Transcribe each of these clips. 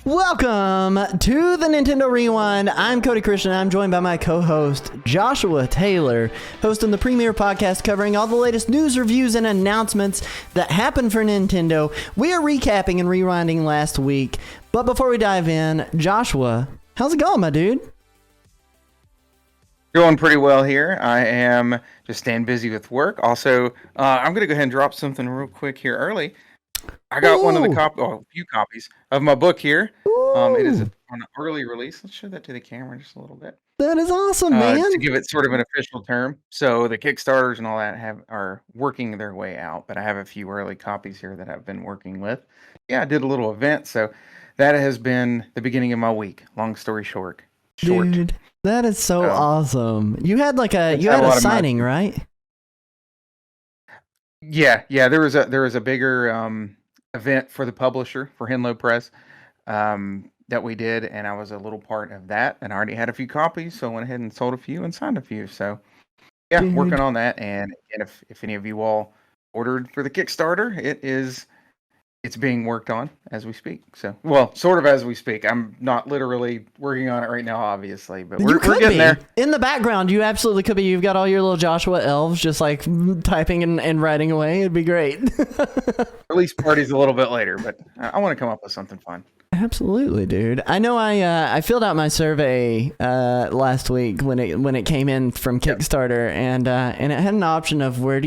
Welcome to the Nintendo Rewind. I'm Cody Christian. I'm joined by my co-host, Joshua Taylor, hosting the premier podcast covering all the latest news, reviews, and announcements that happened for Nintendo. We are recapping and rewinding last week. But before we dive in, Joshua, how's it going, my dude? Going pretty well here. I am just staying busy with work. Also, I'm going to go ahead and drop something real quick here early. I got one of the a few copies of my book here. It is on an early release. Let's show that to the camera just a little bit. That is awesome, man. To give it sort of an official term. So the Kickstarters and all that are working their way out, but I have a few early copies here that I've been working with. Yeah, I did a little event, so that has been the beginning of my week. Long story short. Dude, that is so awesome. You had a signing, right? Yeah. There was a bigger event for the publisher for Henlo Press that we did, and I was a little part of that. And I already had a few copies, so I went ahead and sold a few and signed a few. So yeah, Dude. Working on that. And if any of you all ordered for the Kickstarter, it's being worked on as we speak. So, well, sort of as we speak. I'm not literally working on it right now, obviously, but we're getting there. In the background, you absolutely could be. You've got all your little Joshua elves just like typing and writing away. It'd be great. Release party's a little bit later, but I want to come up with something fun. Absolutely, dude. I know I filled out my survey last week when it came in from Kickstarter, and it had an option of who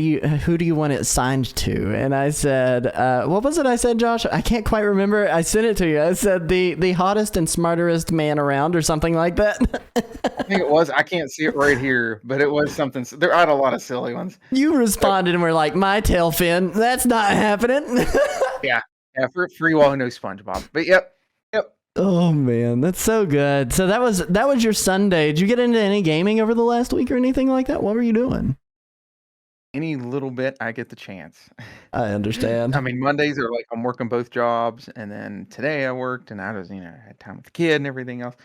do you want it signed to, and I said what was it I said, Josh? I can't quite remember. I sent it to you. I said the hottest and smarterest man around or something like that. I think it was. I can't see it right here, but it was something. There are a lot of silly ones. You responded and were like, "My tail fin. That's not happening." Yeah, for you all who know SpongeBob, but yep. Oh man, that's so good. So that was your Sunday. Did you get into any gaming over the last week or anything like that? What were you doing? Any little bit I get the chance. I understand. I mean, Mondays are like I'm working both jobs, and then today I worked, and I was I had time with the kid and everything else.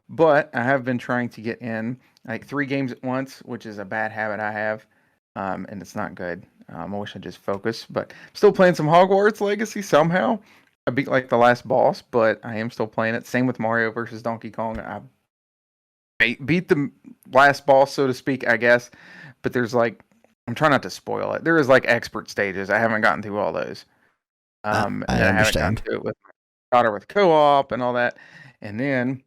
But I have been trying to get in like 3 games at once, which is a bad habit I have, and it's not good. I wish I just focused, but I'm still playing some Hogwarts Legacy somehow. I beat like the last boss, but I am still playing it. Same with Mario versus Donkey Kong. I beat the last boss, so to speak, I guess. But there's like, I'm trying not to spoil it. There is like expert stages. I haven't gotten through all those. I haven't gotten to it with my daughter with co-op and all that. And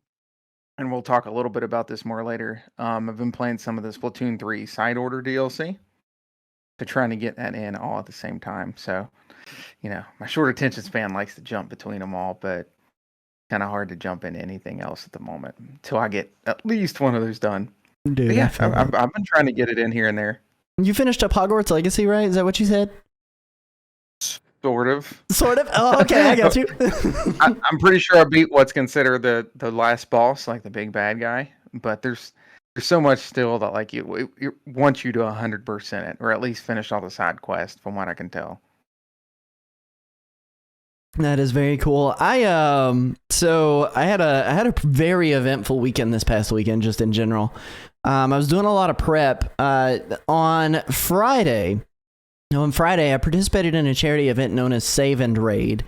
we'll talk a little bit about this more later. I've been playing some of the Splatoon 3 side order DLC. To trying to get that in all at the same time. So, my short attention span likes to jump between them all, but kind of hard to jump into anything else at the moment until I get at least one of those done. Dude, but yeah, I've been trying to get it in here and there. You finished up Hogwarts Legacy, right? Is that what you said? Sort of. Oh, okay, I got you. I'm pretty sure I beat what's considered the last boss, like the big bad guy, but there's so much still that like it wants you to 100% it, or at least finish all the side quests, from what I can tell. That is very cool. I had a very eventful weekend this past weekend, just in general. I was doing a lot of prep. On Friday, I participated in a charity event known as Save and Raid.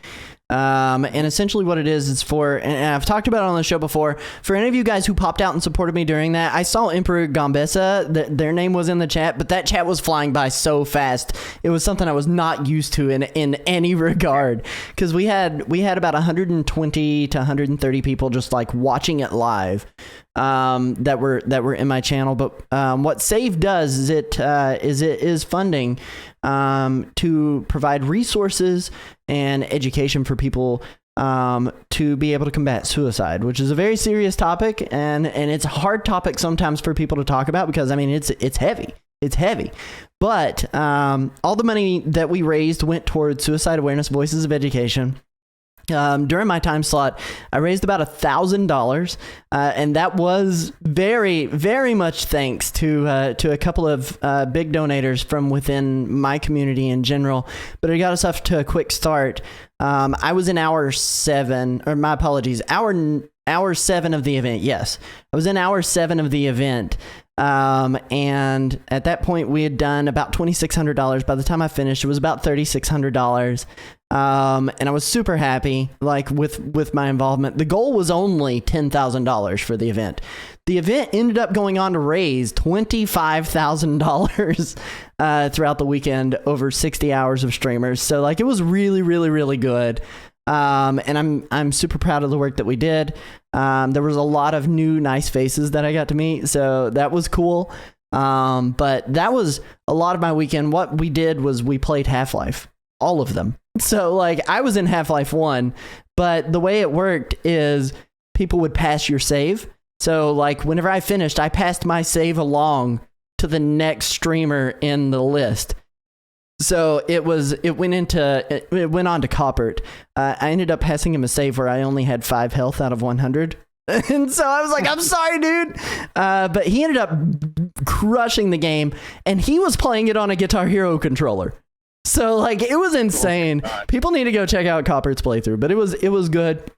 And essentially what it is for, and I've talked about it on the show before, for any of you guys who popped out and supported me during that, I saw Emperor Gambessa, their name was in the chat, but that chat was flying by so fast. It was something I was not used to in any regard, because we had about 120 to 130 people just like watching it live, that were in my channel. But what Save does is it is funding to provide resources and education for people to be able to combat suicide, which is a very serious topic, and it's a hard topic sometimes for people to talk about, because I mean it's heavy. But all the money that we raised went towards Suicide Awareness Voices of Education. During my time slot, I raised about $1,000, and that was very, very much thanks to a couple of big donators from within my community in general. But it got us off to a quick start. I was in hour 7 of the event. Yes, I was in hour 7 of the event. And at that point, we had done about $2,600. By the time I finished, it was about $3,600. And I was super happy, like with my involvement. The goal was only $10,000 for the event. The event ended up going on to raise $25,000 throughout the weekend over 60 hours of streamers. So like it was really, really, really good. And I'm super proud of the work that we did. There was a lot of new nice faces that I got to meet, so that was cool. But that was a lot of my weekend. What we did was we played Half-Life, all of them. So like I was in Half-Life 1, but the way it worked is people would pass your save. So like whenever I finished, I passed my save along to the next streamer in the list. So it went on to Coppert. I ended up passing him a save where I only had 5 health out of 100. And so I was like, I'm sorry, dude. But he ended up crushing the game, and he was playing it on a Guitar Hero controller. So like it was insane. People need to go check out Coppert's playthrough, but it was good.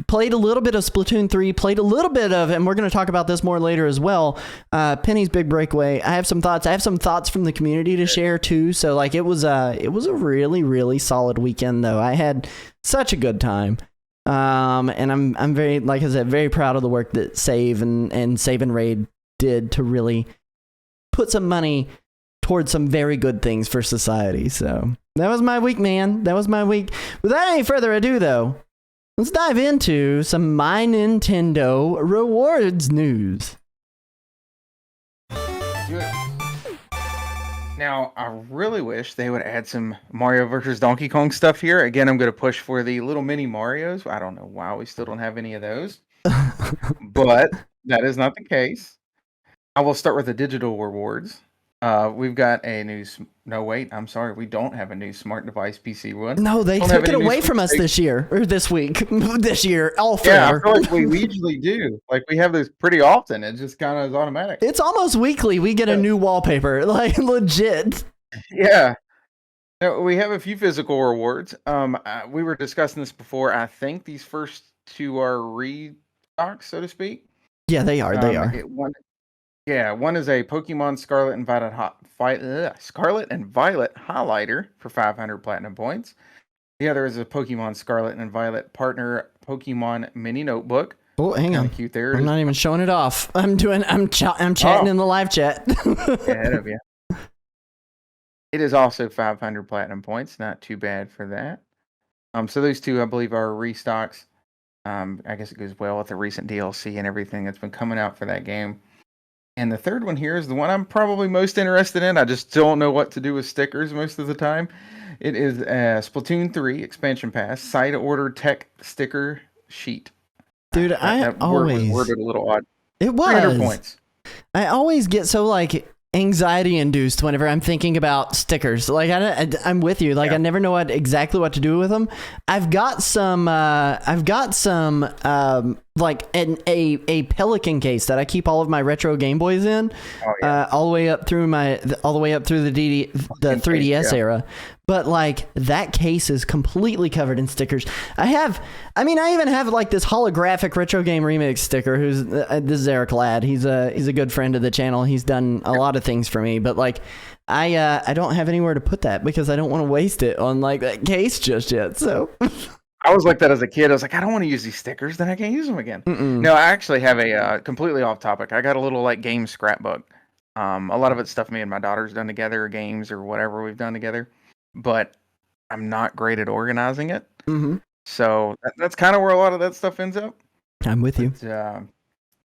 Played a little bit of Splatoon 3, played a little bit of, and we're going to talk about this more later as well, Penny's Big Breakaway. I have some thoughts from the community to share too. So like it was a really, really solid weekend though. I had such a good time. And I'm very, like I said, very proud of the work that Save and Save and Raid did to really put some money towards some very good things for society. So that was my week, man. That was my week. Without any further ado though, let's dive into some MyNintendo rewards news. Now, I really wish they would add some Mario versus Donkey Kong stuff here. Again, I'm going to push for the little mini Marios. I don't know why we still don't have any of those, but that is not the case. I will start with the digital rewards. We've got a new. No, wait. I'm sorry. We don't have a new smart device PC one. No, they took it away from us this year or this week. This year, all fair. Yeah, I feel like we usually do. Like we have those pretty often. It just kind of is automatic. It's almost weekly. We get a new wallpaper, like legit. Yeah. No, we have a few physical rewards. We were discussing this before. I think these first two are restocks, so to speak. Yeah, they are. They are. One is a Pokemon Scarlet and Violet highlighter for 500 platinum points. The other is a Pokemon Scarlet and Violet partner Pokemon mini notebook. Oh, hang on. Cute there. I'm not even showing it off. I'm chatting in the live chat. Ahead of you. It is also 500 platinum points. Not too bad for that. So those two, I believe, are restocks. I guess it goes well with the recent DLC and everything that's been coming out for that game. And the third one here is the one I'm probably most interested in. I just don't know what to do with stickers most of the time. It is Splatoon 3 expansion pass side order tech sticker sheet. Dude, that word was worded a little odd. It was 300 points. I always get so like anxiety induced whenever I'm thinking about stickers. Like I'm with you. Like I never know exactly what to do with them. I've got some like a Pelican case that I keep all of my retro Game Boys in, all the way up through the 3DS era. But like that case is completely covered in stickers. I even have like this holographic retro game remix sticker. This is Eric Ladd. He's a good friend of the channel. He's done a lot of things for me, but like I don't have anywhere to put that because I don't want to waste it on like that case just yet. So I was like that as a kid. I was like, I don't want to use these stickers, then I can't use them again. No, I actually have a completely off topic. I got a little like game scrapbook. A lot of it's stuff me and my daughter's done together, games or whatever we've done together. But I'm not great at organizing it. Mm-hmm. So that's kind of where a lot of that stuff ends up. I'm with you.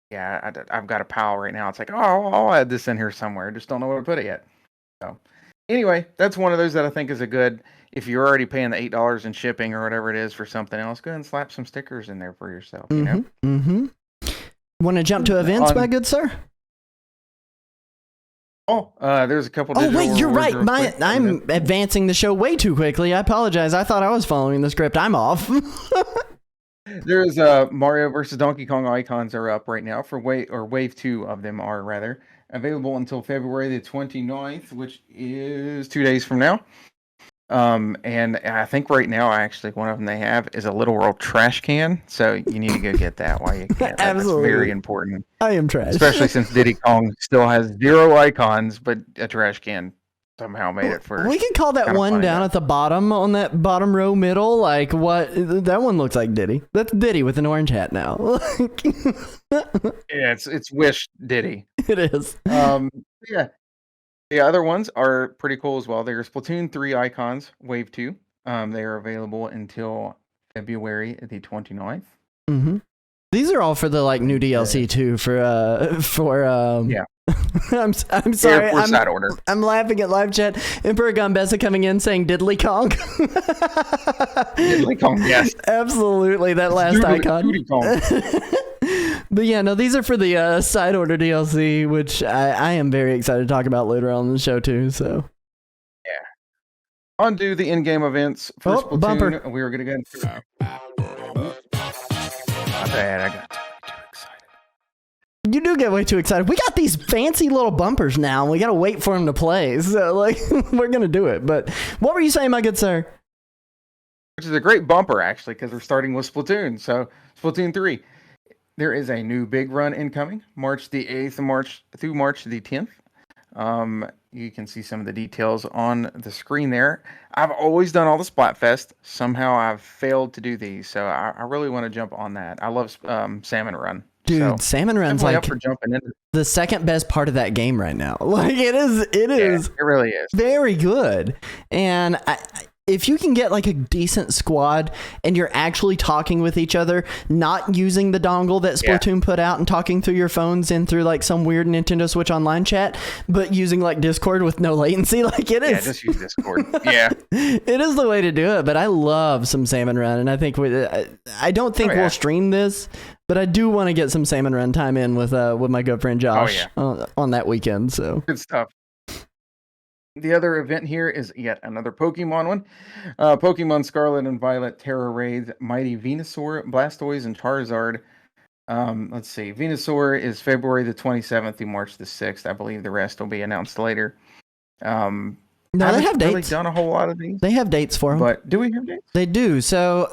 I've got a pile right now. It's like, I'll add this in here somewhere. Just don't know where to put it yet. So anyway, that's one of those that I think is a good, if you're already paying the $8 in shipping or whatever it is for something else, go ahead and slap some stickers in there for yourself, you know? Mm-hmm. Want to jump to events, my good sir? There's a couple. Oh wait, you're right. I'm advancing the show way too quickly. I apologize. I thought I was following the script. I'm off. There's Mario versus Donkey Kong icons are up right now for wave 2 of them are rather available until February the 29th, which is 2 days from now. And I think right now, actually, one of them they have is a Little World trash can. So you need to go get that while you can. That's very important. I am trash. Especially since Diddy Kong still has 0 icons, but a trash can somehow made it first. We can call that one down at the bottom on that bottom row middle. Like what? That one looks like Diddy. That's Diddy with an orange hat now. Yeah, it's Wish Diddy. It is. Yeah. The other ones are pretty cool as well. There's Splatoon 3 icons, Wave 2. They are available until February the 29th. Mm-hmm. These are all for the like new DLC too. Yeah. I'm sorry. Side order. I'm laughing at live chat. Emperor Gumbessa coming in saying Diddly Kong. Diddly Kong, yes. Absolutely, that last icon. But yeah, no, these are for the side order DLC, which I am very excited to talk about later on in the show too. So yeah, on to the in-game events for Splatoon. Bumper. We were gonna go into. My bad. I got too excited. You do get way too excited. We got these fancy little bumpers now, and we got to wait for them to play. So, like, we're going to do it. But what were you saying, my good sir? Which is a great bumper, actually, because we're starting with Splatoon. So, Splatoon 3. There is a new big run incoming, March the 8th through March the 10th. You can see some of the details on the screen there. I've always done all the Splatfest. Somehow I've failed to do these, so I really want to jump on that. I love Salmon Run. Dude, so, Salmon Run's like the second best part of that game right now. Like it is. Yeah, it really is. Very good. And if you can get like a decent squad and you're actually talking with each other, not using the dongle that Splatoon put out and talking through your phones and through like some weird Nintendo Switch Online chat, but using like Discord with no latency, like it is. Yeah, just use Discord. Yeah. It is the way to do it, but I love some Salmon Run, and I think I don't think we'll stream this, but I do want to get some Salmon Run time in with my good friend Josh on that weekend. So good stuff. The other event here is yet another Pokemon one. Pokemon Scarlet and Violet Terra Raids, Mighty Venusaur, Blastoise, and Charizard. Let's see. Venusaur is February the 27th through March the 6th. I believe the rest will be announced later. No, they have dates. Really done a whole lot of these. They have dates for them. But do we have dates? They do. So,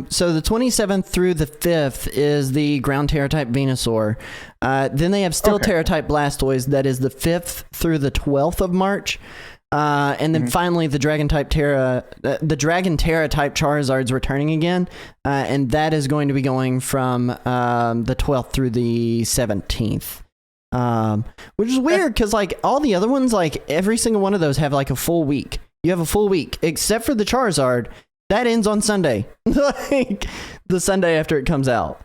so the 27th through the 5th is the Ground Terra type Venusaur. Then they have Steel Terra type Blastoise. That is the 5th through the 12th of March. And then finally the Dragon Terra type Charizard's returning again. And that is going to be going from the 12th through the 17th. Which is weird because like all the other ones, like every single one of those have like a full week. You have a full week, except for the Charizard that ends on Sunday, like the Sunday after it comes out.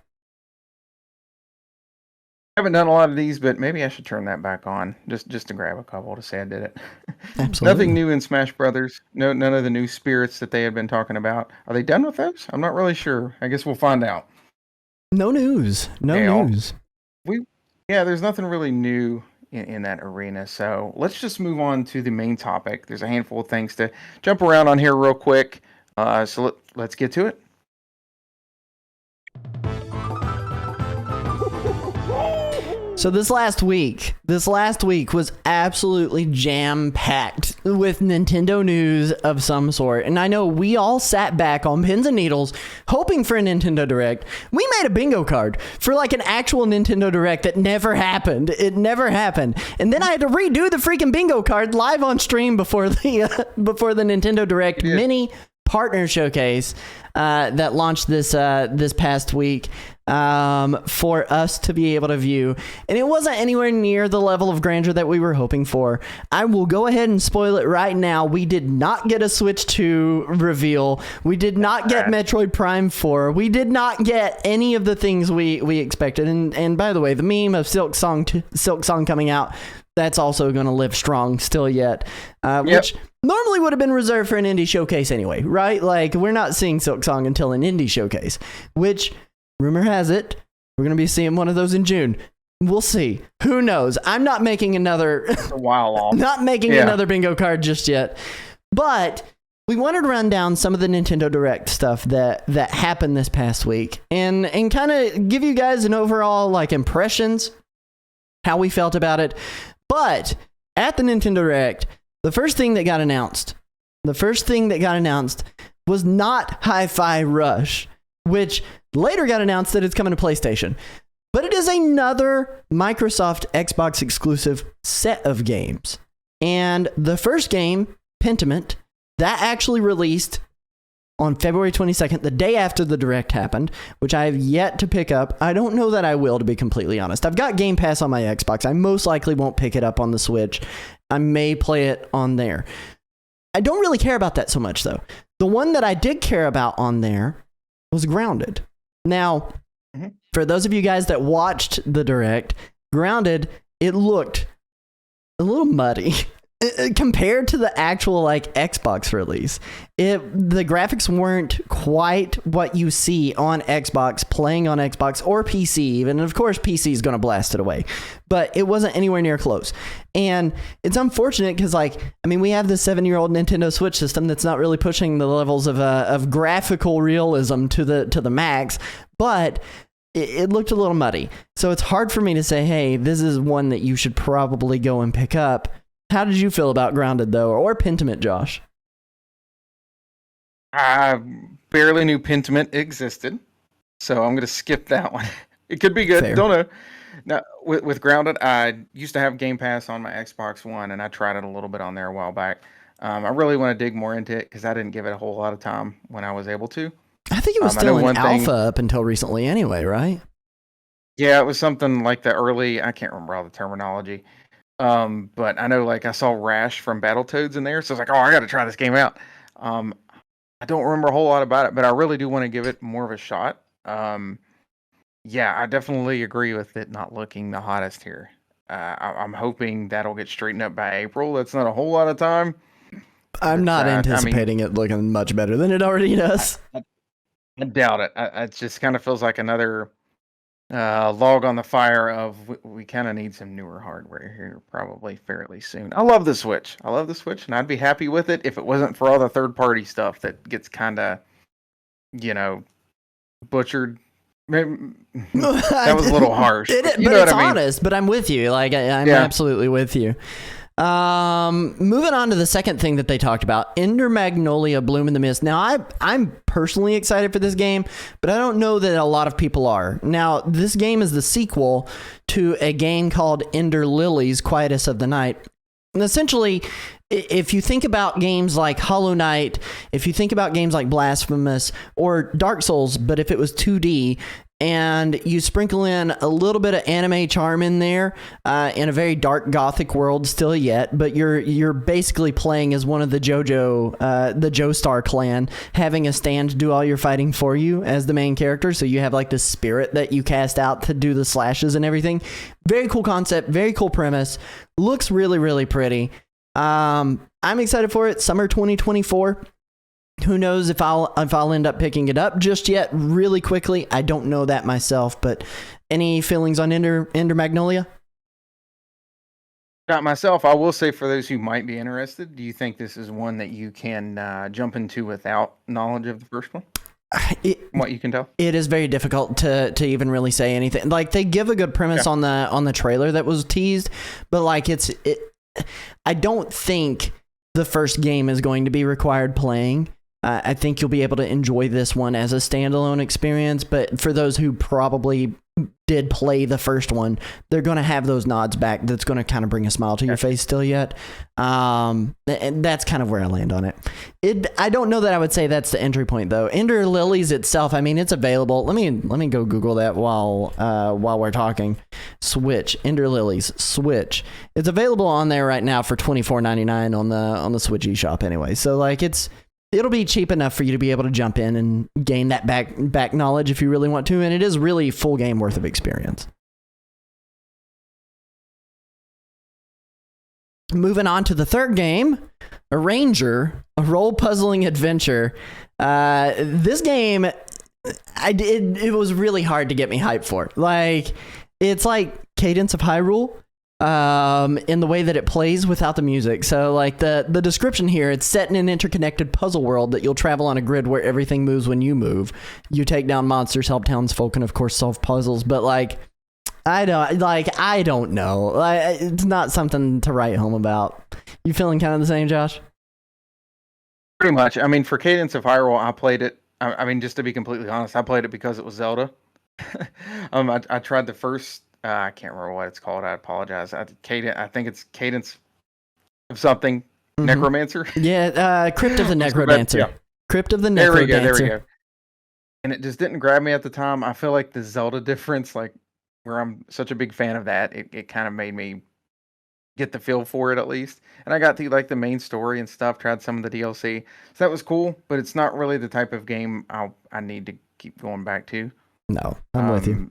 I haven't done a lot of these, but maybe I should turn that back on just to grab a couple to say I did it. Absolutely. Nothing new in Smash Brothers. No, none of the new spirits that they had been talking about. Are they done with those? I'm not really sure. I guess we'll find out. No news. No news. Yeah, there's nothing really new in that arena. So let's just move on to the main topic. There's a handful of things to jump around on here real quick. So let's get to it. So this last week was absolutely jam-packed with Nintendo news of some sort. And I know we all sat back on pins and needles hoping for a Nintendo Direct. We made a bingo card for like an actual Nintendo Direct that never happened. It never happened. And then I had to redo the freaking bingo card live on stream before the Nintendo Direct mini partner showcase that launched this past week. For us to be able to view, and it wasn't anywhere near the level of grandeur that we were hoping for. I will go ahead and spoil it right now. We did not get a Switch 2 reveal. We did not get Metroid Prime 4. We did not get any of the things we expected. And by the way, the meme of Silk Song coming out, that's also going to live strong still yet, which normally would have been reserved for an indie showcase anyway, right? Like we're not seeing Silk Song until an indie showcase, which rumor has it, we're going to be seeing one of those in June. We'll see. Who knows? I'm not making another a while off. Not making another bingo card just yet. But we wanted to run down some of the Nintendo Direct stuff that happened this past week and kind of give you guys an overall like impressions, how we felt about it. But at the Nintendo Direct, the first thing that got announced the first thing that got announced was not Hi-Fi Rush, which later got announced that it's coming to PlayStation. But it is another Microsoft Xbox exclusive set of games. And the first game, Pentiment, that actually released on February 22nd, the day after the Direct happened, which I have yet to pick up. I don't know that I will, to be completely honest. I've got Game Pass on my Xbox. I most likely won't pick it up on the Switch. I may play it on there. I don't really care about that so much, though. The one that I did care about on there was Grounded. Now, for those of you guys that watched the Direct, Grounded, it looked a little muddy. Compared to the actual like Xbox release, the graphics weren't quite what you see on Xbox, playing on Xbox or PC even. And of course, PC is going to blast it away, but it wasn't anywhere near close. And it's unfortunate because, like, I mean, we have this 7-year-old Nintendo Switch system that's not really pushing the levels of graphical realism to the max, but it looked a little muddy. So it's hard for me to say, hey, this is one that you should probably go and pick up. How did you feel about Grounded, though, or Pentiment, Josh? I barely knew Pentiment existed, so I'm going to skip that one. It could be good. Fair. Don't know. Now, with Grounded, I used to have Game Pass on my Xbox One, and I tried it a little bit on there a while back. I really want to dig more into it because I didn't give it a whole lot of time when I was able to. I think it was still in alpha up until recently anyway, right? Yeah, it was something like the early, I can't remember all the terminology. But I know, like, I saw Rash from Battletoads in there, so I was like, oh, I got to try this game out. I don't remember a whole lot about it, but I really do want to give it more of a shot. Yeah, I definitely agree with it not looking the hottest here. I'm hoping that'll get straightened up by April. That's not a whole lot of time. I'm not anticipating it looking much better than it already does. I doubt it. It just kind of feels like another log on the fire of we kind of need some newer hardware here probably fairly soon. I love the Switch, and I'd be happy with it if it wasn't for all the third-party stuff that gets kind of, butchered. Maybe, that was a little harsh. But it's honest, but I'm with you. Like, I'm absolutely with you. Moving on to the second thing that they talked about, Ender Magnolia Bloom in the Mist. Now, I'm personally excited for this game, but I don't know that a lot of people are. Now, this game is the sequel to a game called Ender Lilies, Quietus of the Night. And essentially, if you think about games like Hollow Knight, if you think about games like Blasphemous or Dark Souls, but if it was 2D, and you sprinkle in a little bit of anime charm in there, in a very dark gothic world still yet, but you're basically playing as one of the the Joestar clan, having a stand do all your fighting for you as the main character. So you have like this spirit that you cast out to do the slashes and everything. Very cool concept, very cool premise. Looks really, really pretty. I'm excited for it. Summer 2024. Who knows if I'll end up picking it up just yet. Really quickly, I don't know that myself, but any feelings on Ender Magnolia? Not myself. I will say, for those who might be interested, do you think this is one that you can jump into without knowledge of the first one? What you can tell, it is very difficult to even really say anything. Like, they give a good premise on the trailer that was teased, but like I don't think the first game is going to be required playing. I think you'll be able to enjoy this one as a standalone experience, but for those who probably did play the first one, they're going to have those nods back. That's going to kind of bring a smile to your face still yet. And that's kind of where I land on it. I don't know that I would say that's the entry point, though. Ender Lilies itself, I mean, it's available. Let me go Google that while we're talking. Switch, Ender Lilies, Switch. It's available on there right now for $24.99 on the Switch eShop anyway. So like it'll be cheap enough for you to be able to jump in and gain that back knowledge if you really want to, and it is really full game worth of experience. Moving on to the third game, Arranger, a role puzzling adventure. This game, it was really hard to get me hyped for. Like, it's like Cadence of Hyrule, in the way that it plays without the music. So like the description here, it's set in an interconnected puzzle world that you'll travel on a grid where everything moves when you move. You take down monsters, help townsfolk, and of course solve puzzles. But like, I don't know. It's not something to write home about. You feeling kind of the same, Josh? Pretty much. I mean, for Cadence of Hyrule, I played it. I mean, just to be completely honest, I played it because it was Zelda. I tried the first. I can't remember what it's called. I apologize. I think it's Cadence of something. Mm-hmm. Necromancer. Yeah, Crypt of the Necrodancer. Yeah. Crypt of the There we Necrodancer. go. And it just didn't grab me at the time. I feel like the Zelda difference, like where I'm such a big fan of that, it kind of made me get the feel for it at least. And I got to like the main story and stuff, tried some of the DLC. So that was cool, but it's not really the type of game I need to keep going back to. No, I'm with you.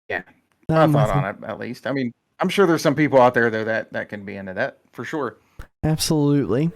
Yeah. My thought on it, at least. I mean, I'm sure there's some people out there though that can be into that for sure. Absolutely.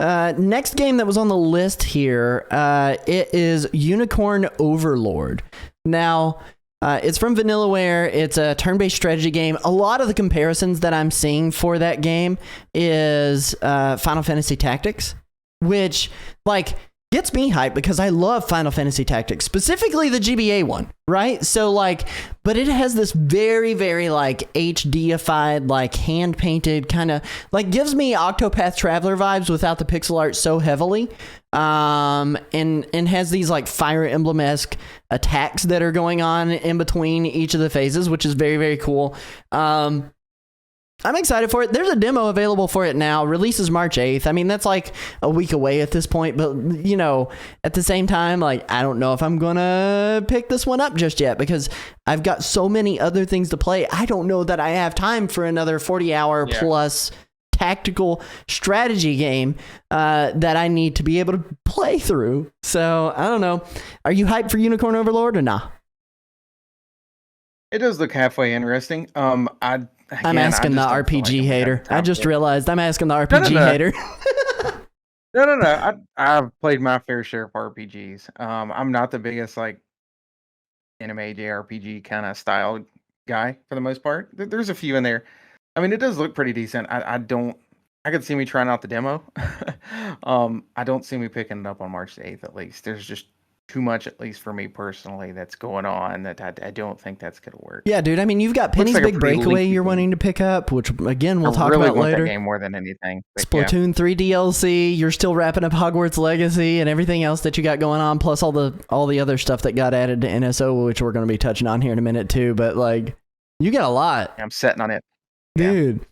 Next game that was on the list here, it is Unicorn Overlord. Now, it's from Vanillaware. It's a turn-based strategy game. A lot of the comparisons that I'm seeing for that game is Final Fantasy Tactics, which, like, gets me hyped because I love Final Fantasy Tactics, specifically the GBA one, right? So, like, but it has this very, very, like, HD-ified, like, hand-painted kind of, like, gives me Octopath Traveler vibes without the pixel art so heavily, and has these, like, Fire Emblem-esque attacks that are going on in between each of the phases, which is very, very cool. I'm excited for it. There's a demo available for it now. Releases March 8th. I mean, that's like a week away at this point, but you know, at the same time, like, I don't know if I'm gonna pick this one up just yet because I've got so many other things to play. I don't know that I have time for another 40-hour plus tactical strategy game that I need to be able to play through. So I don't know. Are you hyped for Unicorn Overlord or not? It does look halfway interesting. I'm asking the RPG hater. I just realized I'm asking the RPG hater. No. I've played my fair share of RPGs. I'm not the biggest like anime JRPG kind of style guy for the most part. There's a few in there. I mean, it does look pretty decent. I could see me trying out the demo. I don't see me picking it up on March 8th at least. There's just too much, at least for me personally, that's going on that I don't think that's going to work. Yeah, dude. I mean, you've got Penny's Big Breakaway you're wanting to pick up, which again we'll talk about later. That game more than anything. Splatoon 3 DLC. You're still wrapping up Hogwarts Legacy and everything else that you got going on, plus all the other stuff that got added to NSO, which we're going to be touching on here in a minute too. But like, you got a lot. I'm setting on it, dude.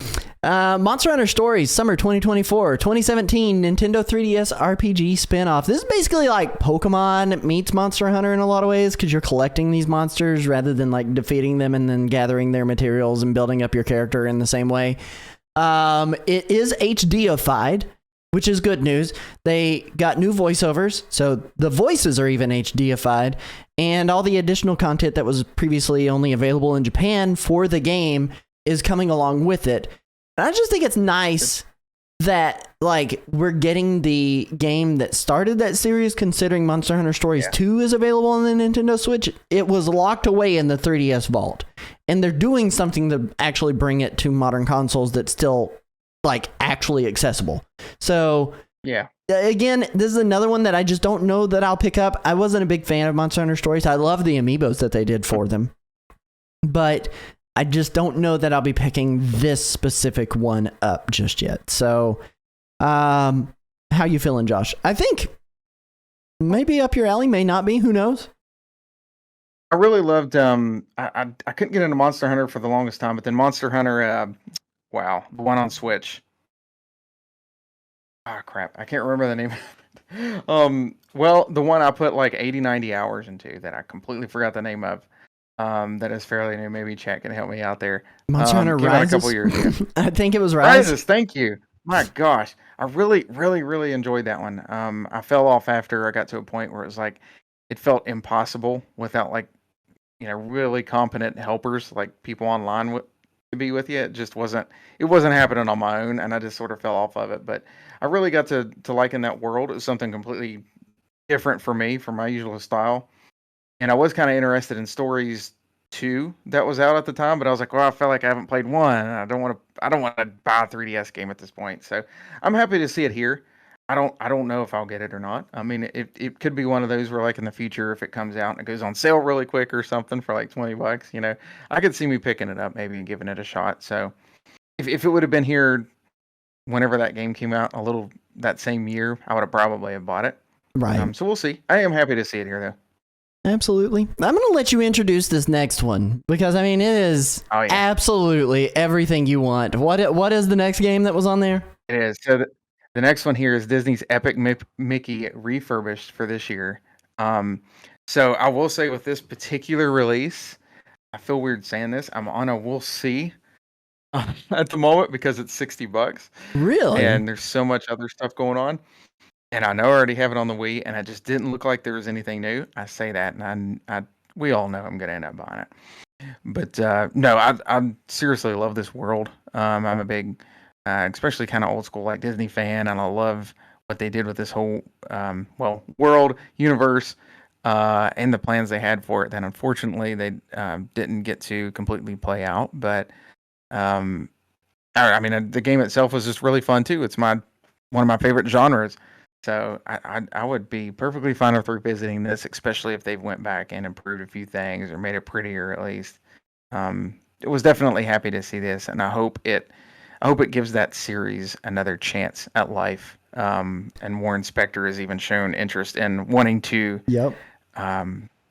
Monster Hunter Stories Summer 2024 2017 Nintendo 3DS RPG spinoff. This is basically like Pokemon meets Monster Hunter in a lot of ways because you're collecting these monsters rather than like defeating them and then gathering their materials and building up your character in the same way. It is HDified, which is good news. They got new voiceovers, so the voices are even HDified, and all the additional content that was previously only available in Japan for the game is coming along with it. And I just think it's nice that like we're getting the game that started that series, considering Monster Hunter Stories 2 is available on the Nintendo Switch. It was locked away in the 3DS vault, and they're doing something to actually bring it to modern consoles that's still like actually accessible. So again, this is another one that I just don't know that I'll pick up. I wasn't a big fan of Monster Hunter Stories. I love the amiibos that they did for them, but I just don't know that I'll be picking this specific one up just yet. So, how you feeling, Josh? I think maybe up your alley, may not be. Who knows? I really loved. I couldn't get into Monster Hunter for the longest time, but then Monster Hunter, the one on Switch. Ah, crap! I can't remember the name. Well, the one I put like 80, 90 hours into that I completely forgot the name of. That is fairly new. Maybe Chat can help me out there. Monster Hunter Rises. A couple years ago. I think it was Rises. Thank you. My gosh, I really, really, really enjoyed that one. I fell off after I got to a point where it was like it felt impossible without like really competent helpers like people online to be with you. It just wasn't happening on my own, and I just sort of fell off of it. But I really got to liking that world. It was something completely different for me, from my usual style. And I was kind of interested in Stories 2 that was out at the time, but I was like, well, I felt like I haven't played 1. And I don't want to buy a 3DS game at this point. So I'm happy to see it here. I don't know if I'll get it or not. I mean, it could be one of those where like in the future, if it comes out and it goes on sale really quick or something for like $20, I could see me picking it up maybe and giving it a shot. So if it would have been here whenever that game came out a little that same year, I would have probably have bought it. Right. So we'll see. I am happy to see it here, though. Absolutely. I'm going to let you introduce this next one because, I mean, it is absolutely everything you want. What is the next game that was on there? It is. So the next one here is Disney's Epic Mickey refurbished for this year. So I will say with this particular release, I feel weird saying this. I'm on a we'll see at the moment because it's $60. Really? And there's so much other stuff going on. And I know I already have it on the Wii, and it just didn't look like there was anything new. I say that, and we all know I'm going to end up buying it. But no, I seriously love this world. I'm a big, especially kind of old school like Disney fan, and I love what they did with this whole world, universe, and the plans they had for it. That unfortunately they didn't get to completely play out. But I mean, the game itself was just really fun too. It's one of my favorite genres. So I would be perfectly fine with revisiting this, especially if they went back and improved a few things or made it prettier at least. It was definitely happy to see this, and I hope it gives that series another chance at life. And Warren Spector has even shown interest in wanting to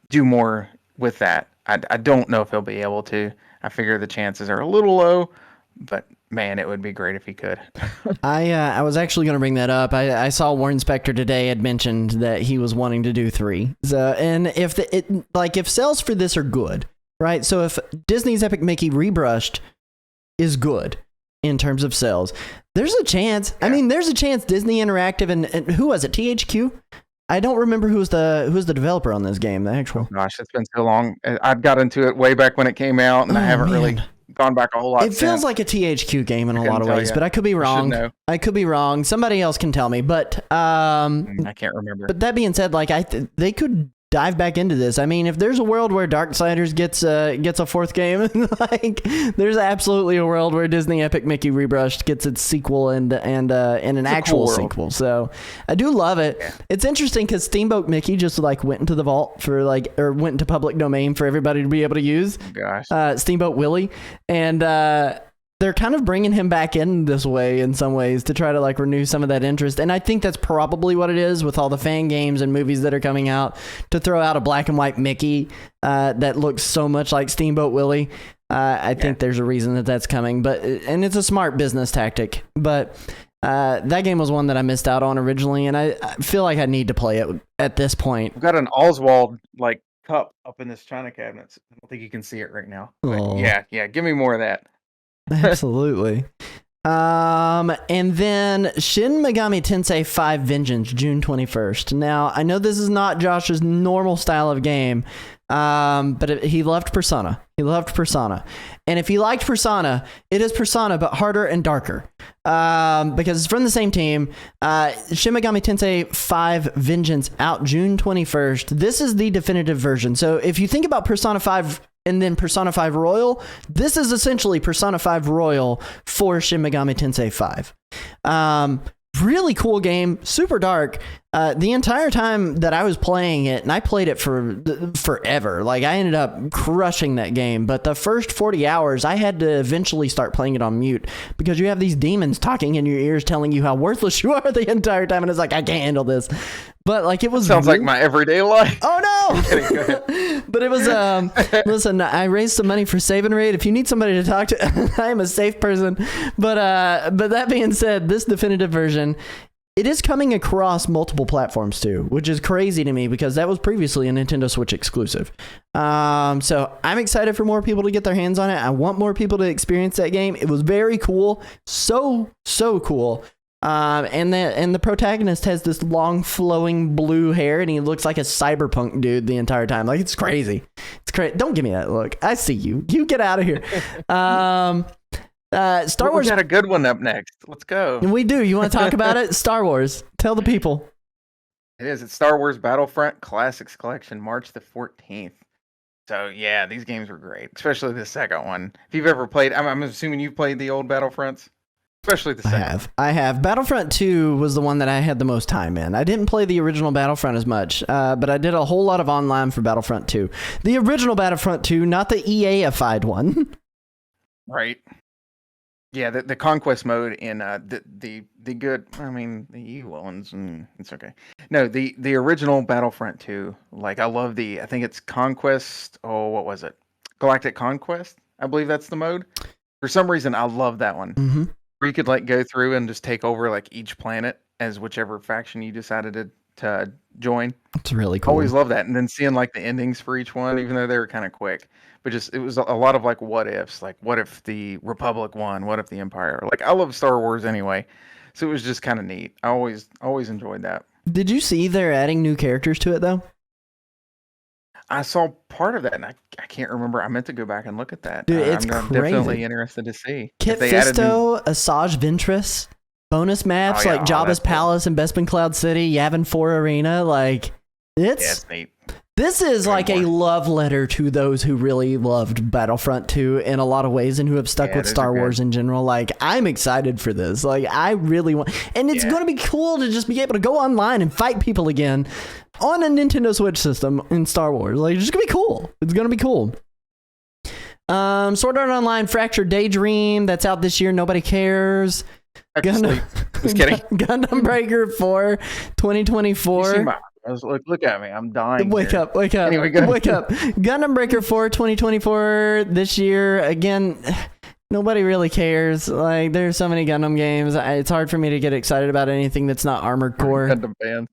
do more with that. I don't know if he'll be able to. I figure the chances are a little low, but man, it would be great if he could. I was actually going to bring that up. I saw Warren Spector today had mentioned that he was wanting to do 3. So, and if sales for this are good, right? So if Disney's Epic Mickey Rebrushed is good in terms of sales, there's a chance. Yeah. I mean, there's a chance Disney Interactive and who was it? THQ? I don't remember who's the developer on this game. The actual. Oh gosh, it's been so long. I got into it way back when it came out, and I haven't really gone back a whole lot. It feels like a THQ game in a lot of ways, but I could be wrong. I could be wrong. Somebody else can tell me, but I can't remember. But that being said, like they could dive back into this. I mean, if there's a world where Darksiders gets a 4th game, like there's absolutely a world where Disney Epic Mickey Rebrushed gets its sequel and an actual sequel. So I do love it. Yeah. It's interesting because Steamboat Mickey just like went into the vault or went into public domain for everybody to be able to use. Gosh. Steamboat Willie, and they're kind of bringing him back in this way in some ways to try to like renew some of that interest. And I think that's probably what it is with all the fan games and movies that are coming out, to throw out a black and white Mickey that looks so much like Steamboat Willie. I think there's a reason that's coming, and it's a smart business tactic. But that game was one that I missed out on originally, and I feel like I need to play it at this point. We've got an Oswald like cup up in this china cabinet. I don't think you can see it right now. But yeah, give me more of that. Absolutely. And then Shin Megami Tensei 5 Vengeance, June 21st. Now, I know this is not Josh's normal style of game, but he loved Persona. And if he liked Persona, it is Persona, but harder and darker. Because it's from the same team. Shin Megami Tensei 5 Vengeance, out June 21st. This is the definitive version. So if you think about Persona 5 and then Persona 5 Royal, this is essentially Persona 5 Royal for Shin Megami Tensei 5. Really cool game, super dark. The entire time that I was playing it, and I played it for forever, like I ended up crushing that game, but the first 40 hours, I had to eventually start playing it on mute because you have these demons talking in your ears telling you how worthless you are the entire time, and it's like, I can't handle this. But like it was sounds like my everyday life. Oh no! But it was listen, I raised some money for Save and Raid. If you need somebody to talk to, I am a safe person. But that being said, this definitive version, it is coming across multiple platforms too, which is crazy to me because that was previously a Nintendo Switch exclusive. So I'm excited for more people to get their hands on it. I want more people to experience that game. It was very cool, so cool. And the protagonist has this long flowing blue hair, and he looks like a cyberpunk dude the entire time. Like, it's crazy. It's crazy. Don't give me that look. I see you. You get out of here. Star Wars. We got a good one up next. Let's go. We do. You want to talk about it? Star Wars. Tell the people. It is. It's Star Wars Battlefront Classics Collection, March the 14th. So yeah, these games were great, especially the second one. If you've ever played, I'm assuming you've played the old Battlefronts. Especially the second. I have. Battlefront 2 was the one that I had the most time in. I didn't play the original Battlefront as much, but I did a whole lot of online for Battlefront 2. The original Battlefront 2, not the EA-ified one. Right. Yeah, the conquest mode in the good, I mean the evil ones, it's okay. No, the original Battlefront 2, like I love I think it's Conquest. Oh, what was it? Galactic Conquest. I believe that's the mode. For some reason, I love that one. Mm-hmm. Where you could like go through and just take over like each planet as whichever faction you decided to join. It's really cool. Always love that, and then seeing like the endings for each one, even though they were kind of quick, but just it was a lot of like what ifs, like what if the Republic won, what if the Empire? Like I love Star Wars anyway, so it was just kind of neat. I always enjoyed that. Did you see they're adding new characters to it though? I saw part of that, and I can't remember. I meant to go back and look at that. Dude, it's I'm crazy. definitely interested to see Kit if they added new. Fisto, Asajj Ventress, bonus maps Oh, yeah. like Oh, Jabba's that's cool. Palace and Bespin Cloud City, Yavin 4 Arena, like Yeah, it's it's neat. this is Way like a more. love letter to those who really loved Battlefront 2 in a lot of ways and who have stuck Yeah, with those Star are good. Wars in general. Like I'm excited for this. Like I really want, and it's Yeah. going to be cool to just be able to go online and fight people again on a Nintendo Switch system in Star Wars. Like it's just gonna be cool. It's gonna be cool. Sword Art Online Fractured Daydream, that's out this year. Nobody cares. Actually, just kidding. Gundam Breaker 4 You see 2024. my eyes? Look at me. I'm dying. Wake here. up, wake up, Anyway, go ahead. wake up. Gundam Breaker 4 2024 this year. Again, nobody really cares. Like, there's so many Gundam games. It's hard for me to get excited about anything that's not Armored Core. Gundam fans.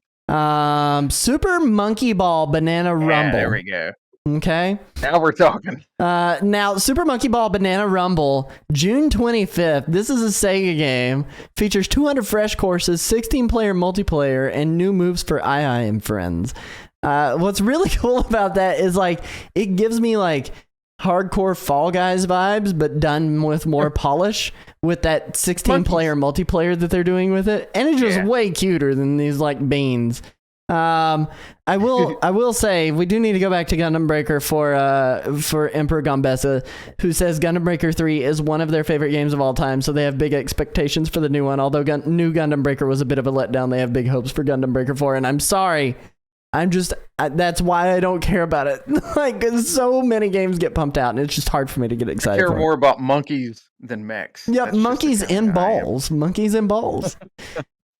Super Monkey Ball Banana Yeah, Rumble. there we go. Okay. Now we're talking. Now, Super Monkey Ball Banana Rumble, June 25th. This is a Sega game. Features 200 fresh courses, 16-player multiplayer, and new moves for II and friends. What's really cool about that is, like, it gives me, like, hardcore Fall Guys vibes, but done with more polish with that 16-player multiplayer that they're doing with it. And it's just way cuter than these, like, beans. I will say we do need to go back to Gundam Breaker for Emperor Gombessa, who says Gundam Breaker 3 is one of their favorite games of all time, so they have big expectations for the new one. Although new Gundam Breaker was a bit of a letdown, they have big hopes for Gundam Breaker 4, and I'm sorry. That's why I don't care about it. Like, 'cause so many games get pumped out, and it's just hard for me to get I excited care for more about monkeys than mechs. Yep, That's just monkeys the kind and of guy I am. balls. Monkeys and balls.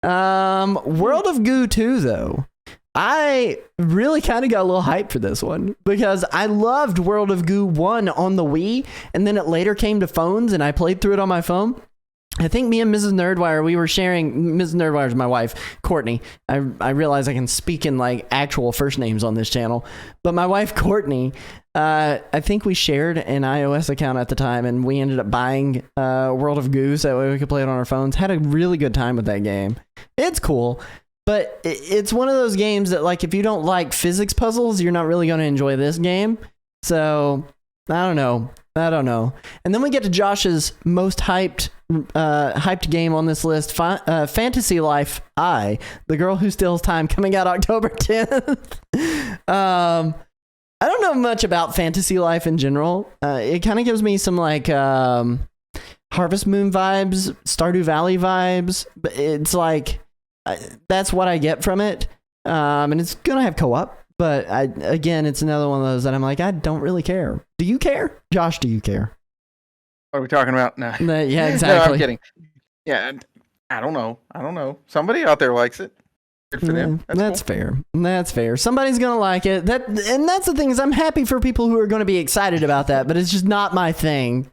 World of Goo 2, though. I really kind of got a little hype for this one because I loved World of Goo 1 on the Wii, and then it later came to phones, and I played through it on my phone. I think me and Mrs. Nerdwire, we were sharing. Mrs. Nerdwire is my wife, Courtney. I realize I can speak in like actual first names on this channel, but my wife, Courtney, I think we shared an iOS account at the time, and we ended up buying World of Goo so that way we could play it on our phones. Had a really good time with that game. It's cool. But it's one of those games that, like, if you don't like physics puzzles, you're not really going to enjoy this game. So, I don't know. And then we get to Josh's most hyped game on this list, Fantasy Life I, The Girl Who Steals Time, coming out October 10th. I don't know much about Fantasy Life in general. It kind of gives me some, like, Harvest Moon vibes, Stardew Valley vibes. But it's like... that's what I get from it. And it's going to have co-op, but again, it's another one of those that I'm like, I don't really care. Do you care? Josh, do you care? What are we talking about? No. Yeah, exactly. No, I'm kidding. Yeah, I don't know. Somebody out there likes it. Good for them. That's cool. fair. That's fair. Somebody's going to like it. And that's the thing is I'm happy for people who are going to be excited about that, but it's just not my thing.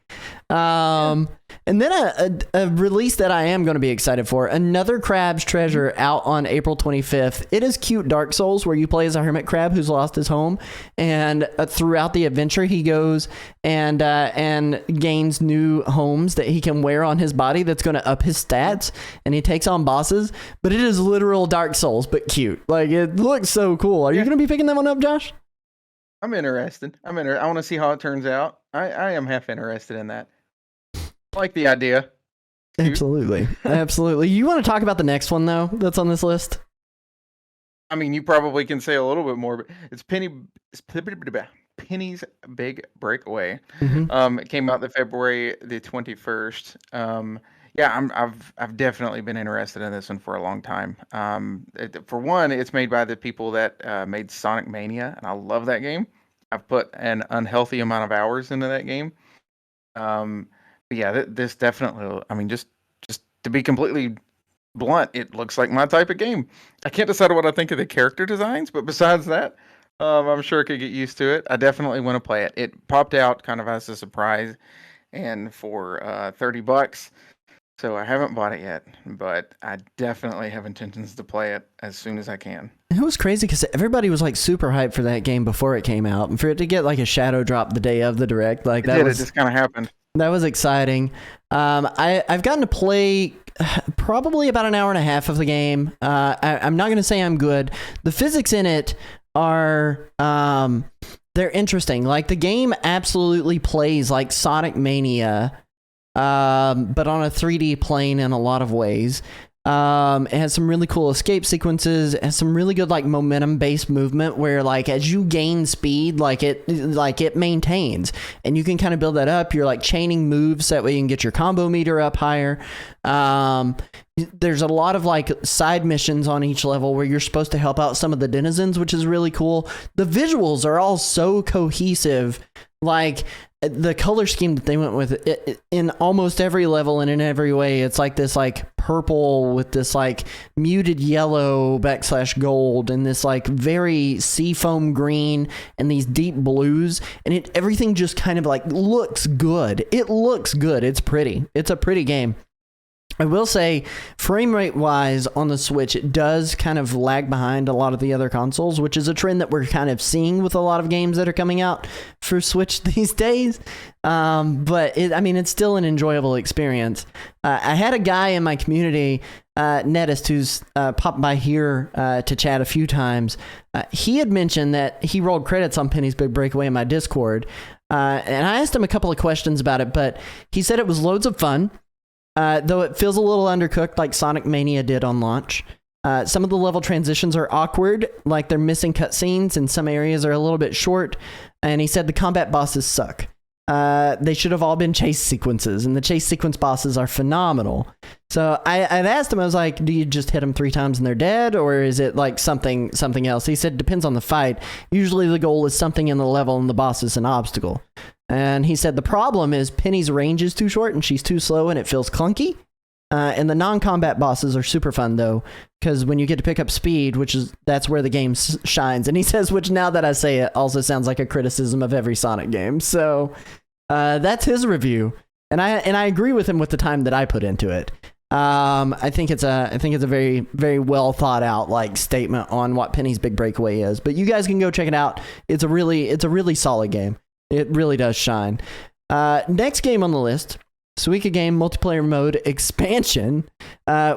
And then a release that I am going to be excited for, another Crab's Treasure out on April 25th. It is cute Dark Souls where you play as a hermit crab who's lost his home, and throughout the adventure he goes and gains new homes that he can wear on his body that's going to up his stats, and he takes on bosses. But it is literal Dark Souls, but cute. Like, it looks so cool. Are you going to be picking that one up, Josh? I'm interested. I want to see how it turns out. I am half interested in that. I like the idea. Absolutely. Absolutely. You want to talk about the next one, though, that's on this list? I mean, you probably can say a little bit more, but it's Penny's Big Breakaway. Mm-hmm. It came out February the 21st. Yeah, I've definitely been interested in this one for a long time. For one, it's made by the people that made Sonic Mania, and I love that game. I've put an unhealthy amount of hours into that game. Yeah, this definitely. I mean, just to be completely blunt, it looks like my type of game. I can't decide what I think of the character designs, but besides that, I'm sure I could get used to it. I definitely want to play it. It popped out kind of as a surprise, and for $30. So I haven't bought it yet, but I definitely have intentions to play it as soon as I can. It was crazy because everybody was like super hyped for that game before it came out, and for it to get like a shadow drop the day of the direct, like that It just kind of happened. That was exciting. I've gotten to play probably about an hour and a half of the game. I'm not going to say I'm good. The physics in it are they're interesting. Like the game absolutely plays like Sonic Mania, but on a 3D plane in a lot of ways. It has some really cool escape sequences. It has some really good like momentum based movement where like as you gain speed, like it maintains, and you can kind of build that up. You're like chaining moves that way you can get your combo meter up higher. There's a lot of like side missions on each level where you're supposed to help out some of the denizens, which is really cool. The visuals are all so cohesive. Like the color scheme that they went with in almost every level and in every way, it's like this like purple with this like muted yellow / gold and this like very seafoam green and these deep blues, and everything just kind of like looks good. It looks good. It's pretty. It's a pretty game. I will say, frame rate wise on the Switch, it does kind of lag behind a lot of the other consoles, which is a trend that we're kind of seeing with a lot of games that are coming out for Switch these days. But it's still an enjoyable experience. I had a guy in my community, Netist, who's popped by here to chat a few times. He had mentioned that he rolled credits on Penny's Big Breakaway in my Discord. And I asked him a couple of questions about it, but he said it was loads of fun. Though it feels a little undercooked like Sonic Mania did on launch. Some of the level transitions are awkward, like they're missing cutscenes, and some areas are a little bit short. And he said the combat bosses suck. They should have all been chase sequences, and the chase sequence bosses are phenomenal. So I've asked him, I was like, do you just hit them 3 times and they're dead, or is it like something else? He said, depends on the fight. Usually the goal is something in the level and the boss is an obstacle. And he said the problem is Penny's range is too short and she's too slow and it feels clunky. And the non-combat bosses are super fun though, because when you get to pick up speed, that's where the game shines. And he says, which now that I say it, also sounds like a criticism of every Sonic game. So that's his review, and I agree with him with the time that I put into it. I think it's a very, very well thought out like statement on what Penny's Big Breakaway is. But you guys can go check it out. It's a really solid game. It really does shine. Next game on the list, Suika Game Multiplayer Mode Expansion,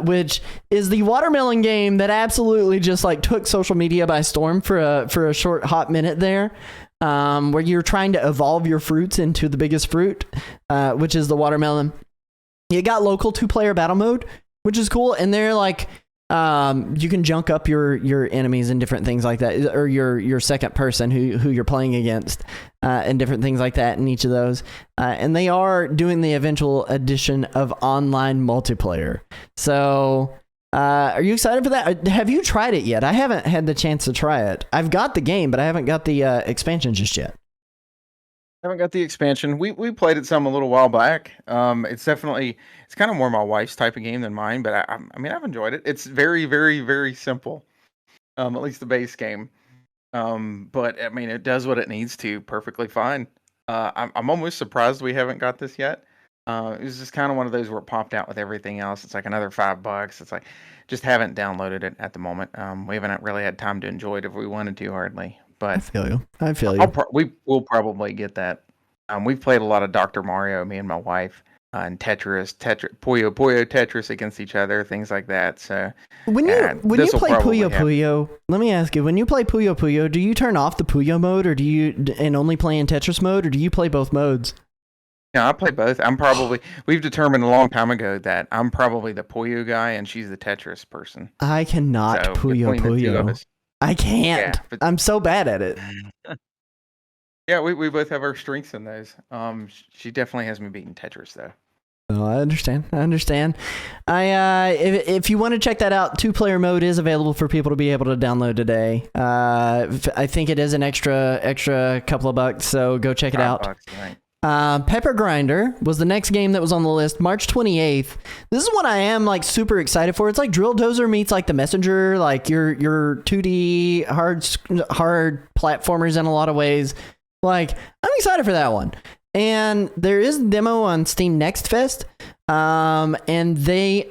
which is the watermelon game that absolutely just like took social media by storm for a short hot minute there, where you're trying to evolve your fruits into the biggest fruit, which is the watermelon. You got local 2-player battle mode, which is cool, and they're like you can junk up your enemies and different things like that, or your second person who you're playing against, and different things like that in each of those. And they are doing the eventual addition of online multiplayer. So are you excited for that? Have you tried it yet? I haven't had the chance to try it. I've got the game, but I haven't got the expansion just yet. Haven't got the expansion. We played it some a little while back. It's kind of more my wife's type of game than mine, but I've enjoyed it. It's very, very, very simple. At least the base game. But I mean, it does what it needs to perfectly fine. I'm almost surprised we haven't got this yet. It was just kind of one of those where it popped out with everything else. It's like another $5. It's like just haven't downloaded it at the moment. We haven't really had time to enjoy it if we wanted to hardly. But I feel you. We will probably get that. We've played a lot of Dr. Mario, me and my wife, and Tetris, Puyo Tetris against each other, things like that. So when you play Puyo, let me ask you: when you play Puyo, do you turn off the Puyo mode, or do you and only play in Tetris mode, or do you play both modes? No, I play both. We've determined a long time ago that I'm probably the Puyo guy and she's the Tetris person. I cannot Puyo. I can't. Yeah, I'm so bad at it. Yeah, we both have our strengths in those. She definitely has me beating Tetris though. Oh, I understand. If you want to check that out, 2-player mode is available for people to be able to download today. I think it is an extra couple of bucks, so go check it out. Right. Pepper Grinder was the next game that was on the list, March 28th. This is one I am like super excited for. It's like Drill Dozer meets like The Messenger, like your 2D hard platformers in a lot of ways. Like, I'm excited for that one. And there is a demo on Steam Next Fest. And they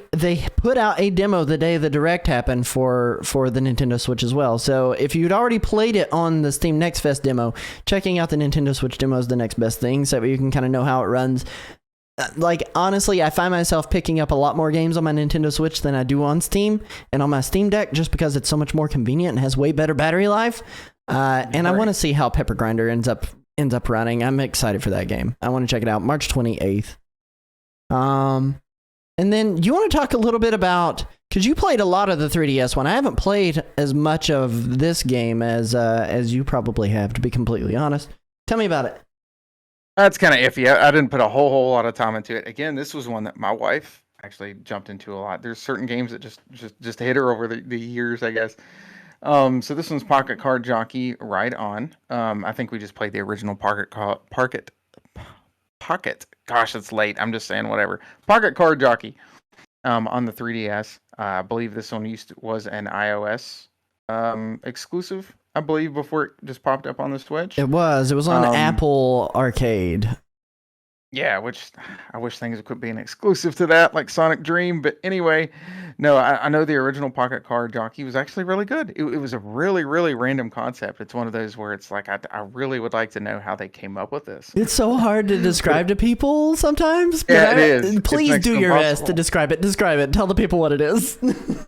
put out a demo the day the Direct happened for the Nintendo Switch as well. So if you'd already played it on the Steam Next Fest demo, checking out the Nintendo Switch demo is the next best thing, so you can kind of know how it runs. Like, honestly, I find myself picking up a lot more games on my Nintendo Switch than I do on Steam and on my Steam Deck, just because it's so much more convenient and has way better battery life. And I want to see how Pepper Grinder ends up running. I'm excited for that game. I want to check it out. March 28th. And then you want to talk a little bit about, because you played a lot of the 3DS one. I haven't played as much of this game as you probably have, to be completely honest. Tell me about it. That's kind of iffy. I didn't put a whole lot of time into it. Again, this was one that my wife actually jumped into a lot. There's certain games that just hit her over the years, I guess. So this one's Pocket Card Jockey Ride On. I think we just played the original Pocket. Gosh, it's late. I'm just saying whatever. Pocket Card Jockey on the 3DS. I believe this one was an iOS exclusive, I believe, before it just popped up on the Switch. It was on Apple Arcade. Yeah, which I wish things could be an exclusive to that, like Sonic Dream. But anyway, no, I know the original Pocket Card Jockey was actually really good. It was a really, really random concept. It's one of those where it's like, I really would like to know how they came up with this. It's so hard to describe to people sometimes. Yeah, it is. Please do your best to describe it. Describe it. Tell the people what it is.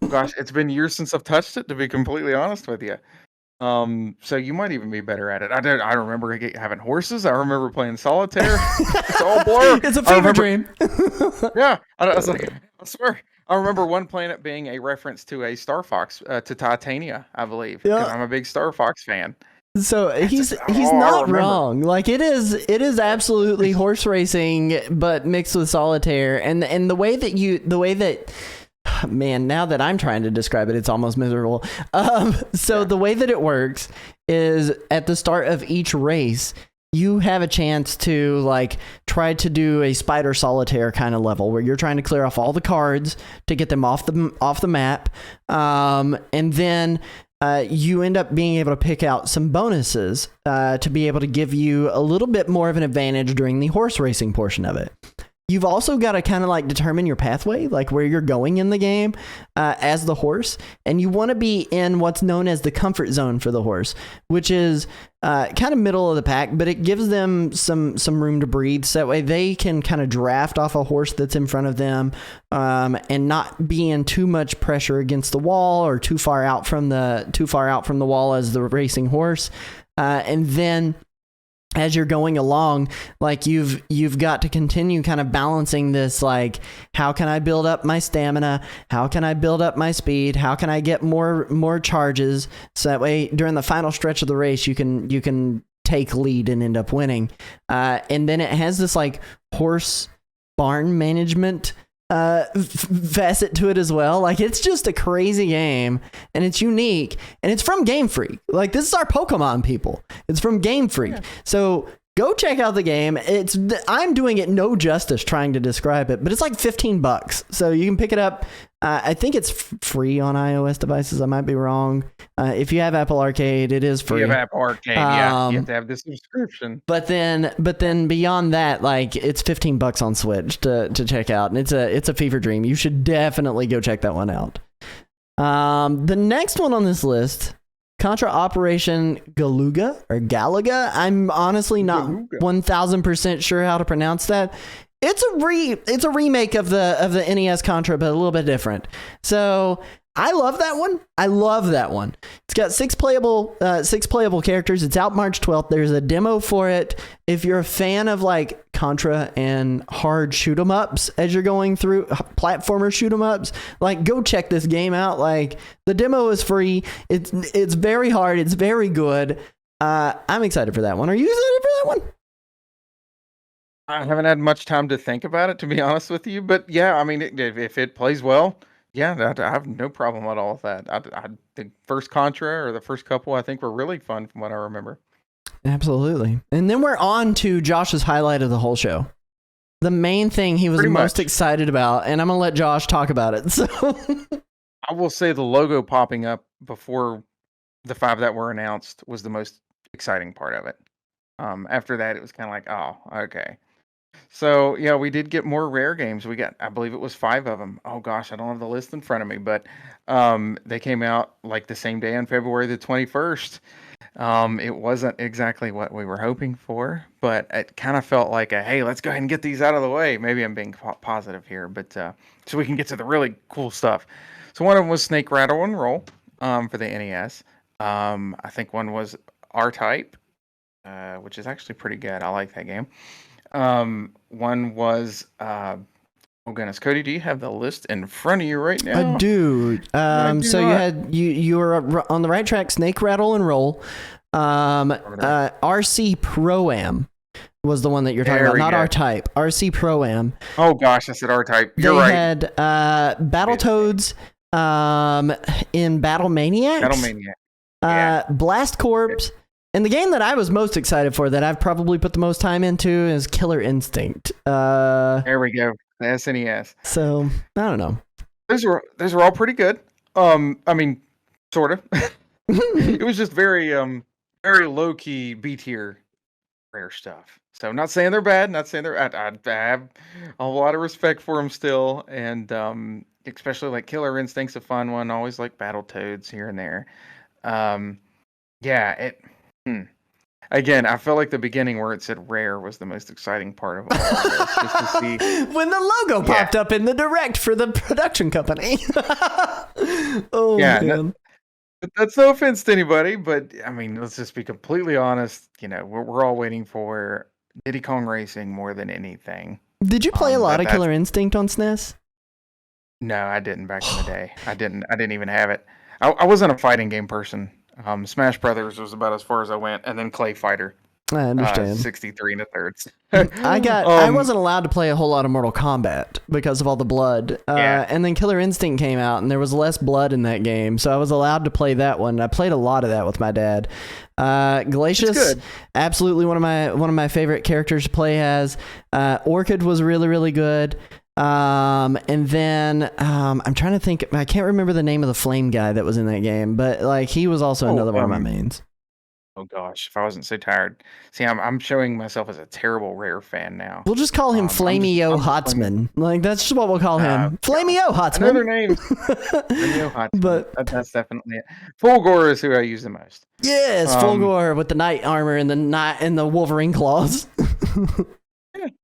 Gosh, it's been years since I've touched it, to be completely honest with you. So you might even be better at it. I remember having horses. I remember playing solitaire. It's all blur. It's a fever dream. Yeah, I was like, I swear. I remember one planet being a reference to a Star Fox, to Titania, I believe, because I'm a big Star Fox fan. So he's not wrong. Like, it is absolutely horse racing, but mixed with solitaire, and the way that man, now that I'm trying to describe it, it's almost miserable. The way that it works is at the start of each race, you have a chance to like try to do a spider solitaire kind of level where you're trying to clear off all the cards to get them off the map. And then you end up being able to pick out some bonuses to be able to give you a little bit more of an advantage during the horse racing portion of it. You've also got to kind of like determine your pathway, like where you're going in the game as the horse. And you want to be in what's known as the comfort zone for the horse, which is kind of middle of the pack, but it gives them some room to breathe. So that way they can kind of draft off a horse that's in front of them and not be in too much pressure against the wall or too far out from the wall as the racing horse. And then as you're going along, like you've got to continue kind of balancing this, like, how can I build up my stamina? How can I build up my speed? How can I get more charges? So that way during the final stretch of the race, you can take lead and end up winning. And then it has this like horse barn management facet to it as well. Like, it's just a crazy game, and it's unique, and it's from Game Freak. Like, this is our Pokemon people. It's from Game Freak. Yeah. So go check out the game. I'm doing it no justice trying to describe it, but it's like $15, so you can pick it up. I think it's free on iOS devices. I might be wrong. If you have Apple Arcade, it is free. If you have Apple Arcade, yeah, you have to have the subscription. But then beyond that, like, it's $15 on Switch to check out, and it's a fever dream. You should definitely go check that one out. The next one on this list, Contra Operation Galaga. I'm honestly not 1000% sure how to pronounce that. It's a remake of the NES Contra, but a little bit different. So I love that one. It's got six playable characters. It's out March 12th. There's a demo for it. If you're a fan of like Contra and hard shoot 'em ups as you're going through platformer shoot 'em ups, like, go check this game out. Like, the demo is free. It's very hard. It's very good. I'm excited for that one. Are you excited for that one? I haven't had much time to think about it, to be honest with you. But yeah, I mean, if it plays well, yeah, I have no problem at all with that. The first Contra or the first couple, I think, were really fun from what I remember. Absolutely. And then we're on to Josh's highlight of the whole show. The main thing he was Pretty most much. excited about, and I'm going to let Josh talk about it. So I will say the logo popping up before the 5 that were announced was the most exciting part of it. After that, it was kind of like, oh, okay. So yeah, we did get more rare games. We got, I believe it was 5 of them. Oh gosh, I don't have the list in front of me, but they came out like the same day on February the 21st. It wasn't exactly what we were hoping for, but it kind of felt like a, hey, let's go ahead and get these out of the way. Maybe I'm being positive here, but so we can get to the really cool stuff. So one of them was Snake Rattle and Roll for the NES. I think one was R-Type, which is actually pretty good. I like that game. One was oh goodness, Cody, do you have the list in front of you right now? I do. do So not. you were on the right track. Snake Rattle and Roll. RC Pro-Am was the one that you're talking There about, we not go. R-Type. RC Pro-Am. Oh gosh, I said R-Type. They You're right. had Battletoads in Battle Maniacs. Battle Maniac. Yeah. Blast Corps. And the game that I was most excited for, that I've probably put the most time into, is Killer Instinct. There we go. The SNES. So I don't know. Those were all pretty good. I mean, sort of. It was just very very low key B tier rare stuff. So not saying they're bad, not saying they're I have a lot of respect for them still, and especially like Killer Instinct's a fun one. Always like Battletoads here and there. Yeah, it. Again, I felt like the beginning where it said rare was the most exciting part of all of this, just to see. When the logo popped up in the direct for the production company. Oh, Yeah, man. That's no offense to anybody, but I mean, let's just be completely honest. You know, we're all waiting for Diddy Kong Racing more than anything. Did you play a lot of that's Killer Instinct on SNES? No, I didn't back in the day. I didn't even have it. I wasn't a fighting game person. Smash Brothers was about as far as I went, and then Clay Fighter. I understand. 63 and a thirds. I wasn't allowed to play a whole lot of Mortal Kombat because of all the blood. Yeah. And then Killer Instinct came out, and there was less blood in that game, so I was allowed to play that one. I played a lot of that with my dad. Glacius, absolutely one of my favorite characters to play as. Orchid was really, really good. And then I'm trying to think. I can't remember the name of the flame guy that was in that game, but like he was also another one of my mains. Oh gosh, if I wasn't so tired. See, I'm showing myself as a terrible rare fan now. We'll just call him Flamey-O Hotsman. Like that's just what we'll call him. Flamey-O Hotsman. Another name. Flamey-O Hotsman. But that's definitely it. Fulgor is who I use the most. Yes, Fulgor with the knight armor and the Wolverine claws.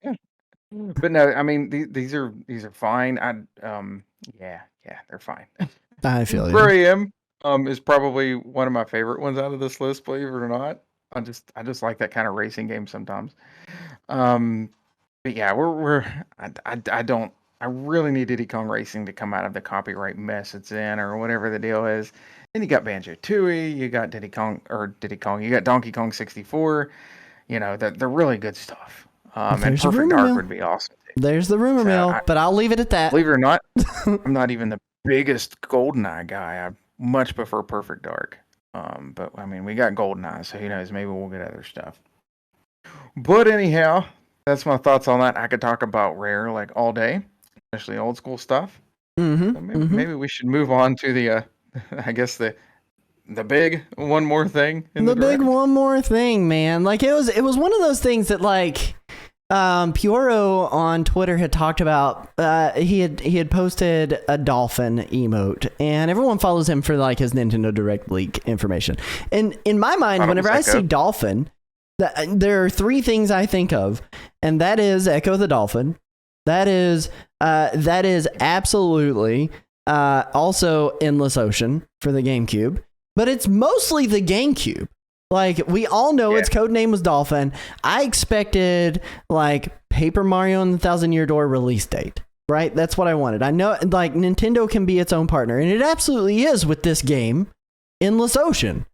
Yeah. But no, I mean these are fine. Yeah, they're fine. I feel you. Where I am is probably one of my favorite ones out of this list, believe it or not. I just like that kind of racing game sometimes. But yeah, I really need Diddy Kong Racing to come out of the copyright mess it's in, or whatever the deal is. Then you got Banjo-Tooie, you got you got Donkey Kong 64. You know, the really good stuff. And Perfect Dark would be awesome. There's the rumor mill, but I'll leave it at that. Believe it or not, I'm not even the biggest GoldenEye guy. I much prefer Perfect Dark. But I mean, we got GoldenEye, so who knows? Maybe we'll get other stuff. But anyhow, that's my thoughts on that. I could talk about Rare like all day, especially old school stuff. Mm-hmm. So maybe we should move on to the, I guess the big one more thing. The big one more thing, man. Like it was one of those things that like. Pioro on Twitter had talked about. He had posted a dolphin emote, and everyone follows him for like his Nintendo Direct leak information. And in my mind, whenever I see dolphin, there are three things I think of, and that is Echo the Dolphin. That is absolutely also Endless Ocean for the GameCube, but it's mostly the GameCube. Like, we all know its codename was Dolphin. I expected, like, Paper Mario and the Thousand Year Door release date, right? That's what I wanted. I know, like, Nintendo can be its own partner, and it absolutely is with this game, Endless Ocean.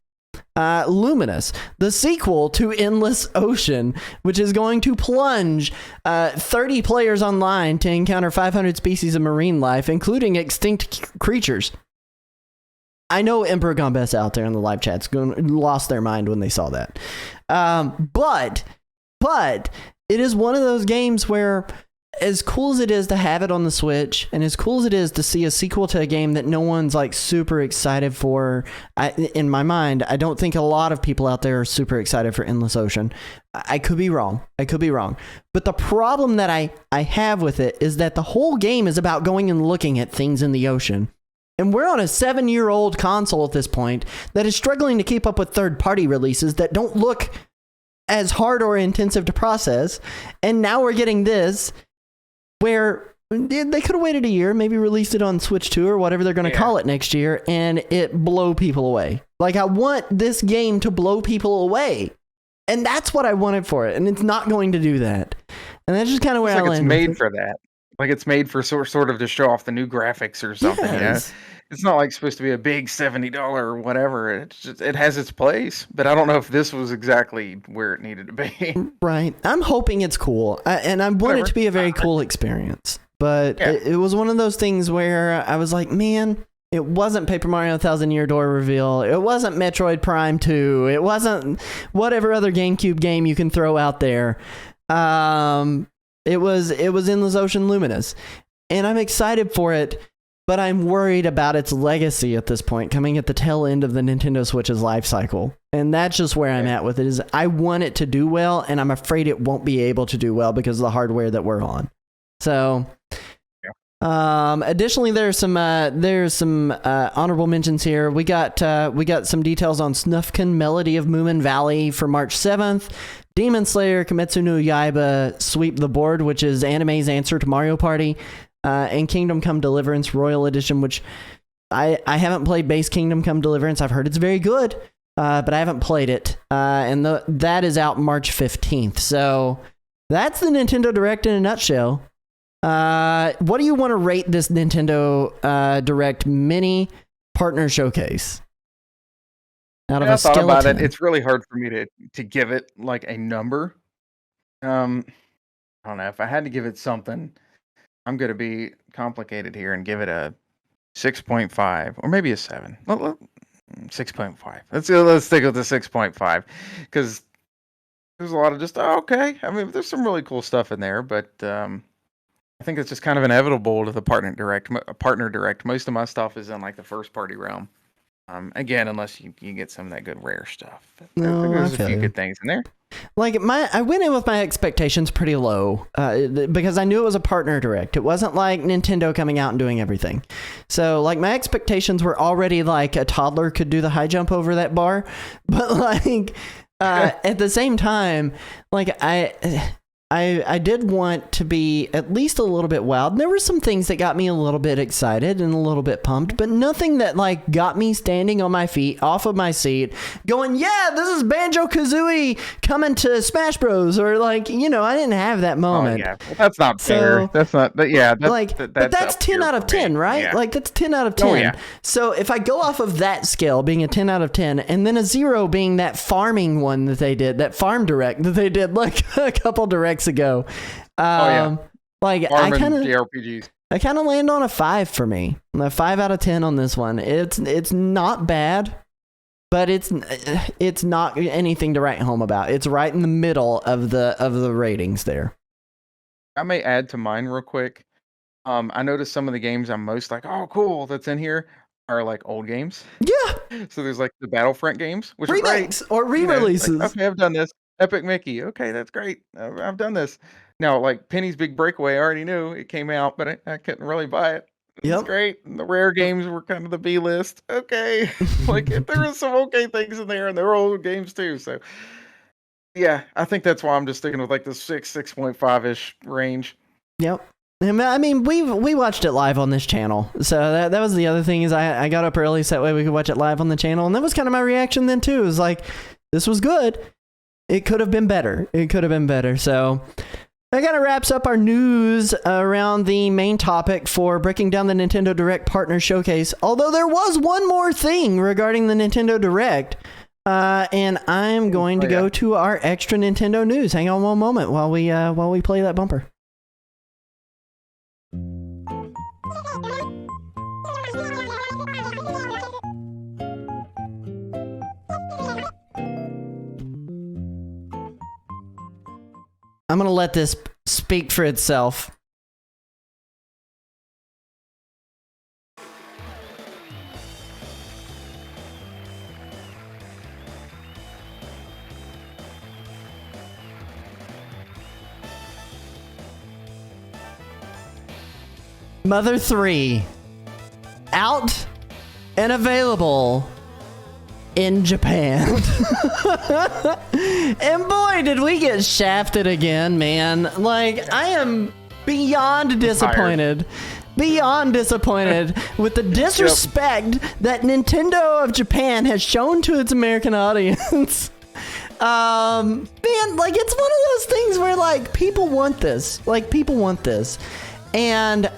Luminous, the sequel to Endless Ocean, which is going to plunge 30 players online to encounter 500 species of marine life, including extinct creatures. I know Emperor Gambes out there in the live chats lost their mind when they saw that. But it is one of those games where, as cool as it is to have it on the Switch, and as cool as it is to see a sequel to a game that no one's like super excited for, in my mind, I don't think a lot of people out there are super excited for Endless Ocean. I could be wrong. But the problem that I have with it is that the whole game is about going and looking at things in the ocean. And we're on a 7-year-old console at this point that is struggling to keep up with third-party releases that don't look as hard or intensive to process. And now we're getting this, where they could have waited a year, maybe released it on Switch 2 or whatever they're going to call it next year, and it blow people away. Like, I want this game to blow people away. And that's what I wanted for it. And it's not going to do that. And that's just kind of where I land. It's made for that. Like, it's made for sort of to show off the new graphics or something. Yes. It's not like supposed to be a big $70 or whatever. It's just, it has its place, but I don't know if this was exactly where it needed to be. Right. I'm hoping it's cool, and I want it to be a very cool experience. But it was one of those things where I was like, man, it wasn't Paper Mario 1000 Year Door reveal. It wasn't Metroid Prime 2. It wasn't whatever other GameCube game you can throw out there. It was Endless Ocean Luminous, and I'm excited for it. But I'm worried about its legacy at this point, coming at the tail end of the Nintendo Switch's life cycle. And that's just where I'm at with it, is I want it to do well, and I'm afraid it won't be able to do well because of the hardware that we're on. So, additionally, there's some honorable mentions here. We got some details on Snufkin Melody of Moomin Valley for March 7th. Demon Slayer Kimetsu no Yaiba Sweep the Board, which is anime's answer to Mario Party. And Kingdom Come Deliverance Royal Edition, which I haven't played base Kingdom Come Deliverance. I've heard it's very good, but I haven't played it. And that is out March 15th. So that's the Nintendo Direct in a nutshell. What do you want to rate this Nintendo Direct mini partner showcase? Out of a thought about it. 10. It's really hard for me to give it like a number. I don't know. If I had to give it something, I'm going to be complicated here and give it a 6.5 or maybe a 7. 6.5. Let's stick with the 6.5 because there's a lot of just okay. I mean, there's some really cool stuff in there, but I think it's just kind of inevitable to the partner direct. Most of my stuff is in like the first party realm. Again, unless you get some of that good rare stuff. There's a few good things in there. Like I went in with my expectations pretty low because I knew it was a partner direct. It wasn't like Nintendo coming out and doing everything. So like my expectations were already like a toddler could do the high jump over that bar, but like at the same time, like I did want to be at least a little bit wowed. There were some things that got me a little bit excited and a little bit pumped, but nothing that like got me standing on my feet, off of my seat, going, yeah, this is Banjo-Kazooie coming to Smash Bros. Or like, you know, I didn't have that moment. Oh, yeah. Well, that's not fair. That's not, but yeah. But that's 10 out of 10, right? Yeah. Like that's 10 out of 10. Oh, yeah. So if I go off of that scale being a 10 out of 10 and then a 0 being that farming one that they did, that farm direct that they did like a couple directs ago. Like Farm I kind of JRPGs. I kind of land on a 5 for me. A 5 out of 10 on this one. It's not bad, but it's not anything to write home about. It's right in the middle of the ratings there. I may add to mine real quick. I noticed some of the games I'm most like, oh cool, that's in here are like old games. Yeah. So there's like the Battlefront games, which remakes are great. Or re-releases. Like, okay, I've done this. Epic Mickey. Okay, that's great. I've done this. Now, like Penny's Big Breakaway, I already knew it came out, but I couldn't really buy it. It's great. And the rare games were kind of the B list. Okay. Like there was some okay things in there, and there were old games too. So yeah, I think that's why I'm just sticking with like the 6.5-ish range. Yep. I mean, we watched it live on this channel. So that was the other thing is I got up early so that way we could watch it live on the channel. And that was kind of my reaction then too. It was like, this was good. It could have been better. So that kind of wraps up our news around the main topic for breaking down the Nintendo Direct Partner Showcase. Although there was one more thing regarding the Nintendo Direct. And I'm going to go to our extra Nintendo news. Hang on one moment while we play that bumper. I'm gonna let this speak for itself. Mother 3 out and available in Japan. And boy, did we get shafted again, man. Like, I am beyond disappointed. Beyond disappointed with the disrespect that Nintendo of Japan has shown to its American audience. Man, like, it's one of those things where, like, people want this. Like, people want this. And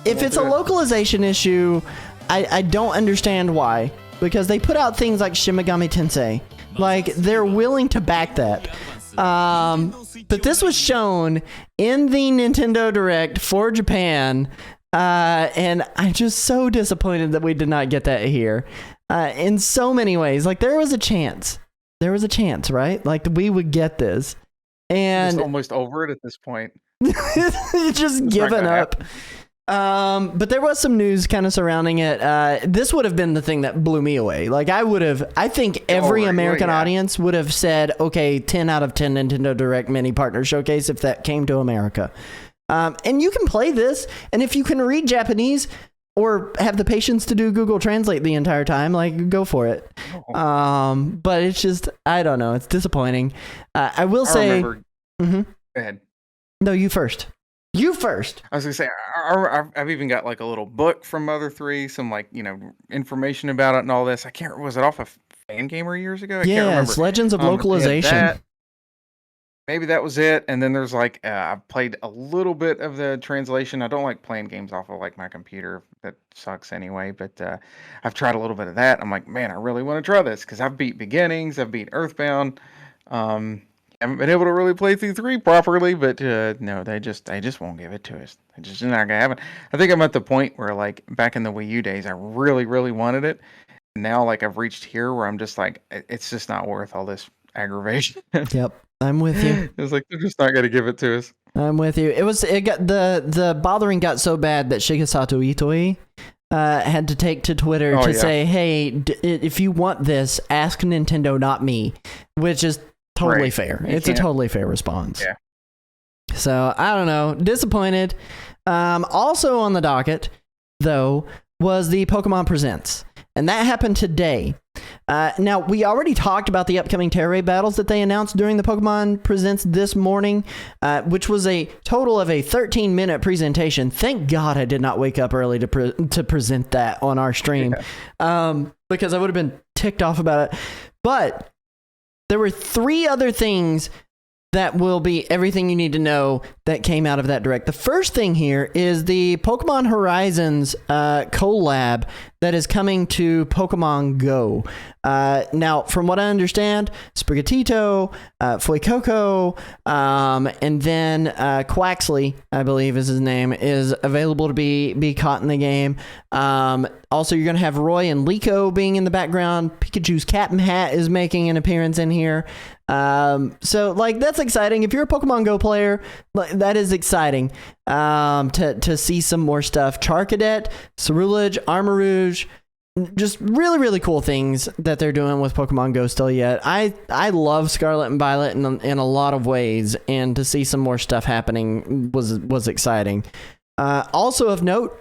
if it's a localization issue, I don't understand why. Because they put out things like Shin Megami Tensei. Like, they're willing to back that. But this was shown in the Nintendo Direct for Japan. And I'm just so disappointed that we did not get that here. In so many ways. Like, there was a chance. There was a chance, right? Like, we would get this. And just almost over it at this point. Just given up. But there was some news kind of surrounding it. This would have been the thing that blew me away. Like, I think every American audience would have said, okay, 10 out of 10 Nintendo Direct Mini Partner Showcase if that came to America. And you can play this, and if you can read Japanese or have the patience to do Google Translate the entire time, like, go for it. But it's just, I don't know. It's disappointing. I will say... Go ahead. No, you first. You first. I was gonna say, I've even got like a little book from Mother 3, some like, information about it and all this. I can't. Was it off of Fan Gamer years ago? I can't remember. Yes, Legends of Localization. Maybe that was it. And then there's like, I've played a little bit of the translation. I don't like playing games off of like my computer. That sucks anyway. But I've tried a little bit of that. I'm like, man, I really want to try this because I've beat Beginnings, I've beat Earthbound. Haven't been able to really play through 3 properly, but no, they just won't give it to us. They just not gonna happen. I think I'm at the point where, like, back in the Wii U days, I really, really wanted it. Now, like, I've reached here where I'm just like, it's just not worth all this aggravation. Yep, I'm with you. It's like they're just not gonna give it to us. I'm with you. It got the bothering got so bad that Shigesato Itoi had to take to Twitter to say, hey, if you want this, ask Nintendo, not me, which is totally fair. It's a totally fair response. Yeah. So, I don't know. Disappointed. Also on the docket, though, was the Pokemon Presents. And that happened today. Now, we already talked about the upcoming Terra Raid battles that they announced during the Pokemon Presents this morning, which was a total of a 13-minute presentation. Thank God I did not wake up early to present that on our stream, because I would have been ticked off about it. But there were 3 other things that will be everything you need to know that came out of that direct. The first thing here is the Pokemon Horizons collab that is coming to Pokemon Go. Now, from what I understand, Sprigatito, Fuecoco, and then Quaxley, I believe is his name, is available to be caught in the game. Also, you're going to have Roy and Liko being in the background. Pikachu's Captain Hat is making an appearance in here. So, like, that's exciting. If you're a Pokemon Go player, that is exciting to see some more stuff. Charcadet, Cerulege, Armarouge, just really, really cool things that they're doing with Pokemon Go still yet. I love Scarlet and Violet in a lot of ways, and to see some more stuff happening was exciting. Also of note,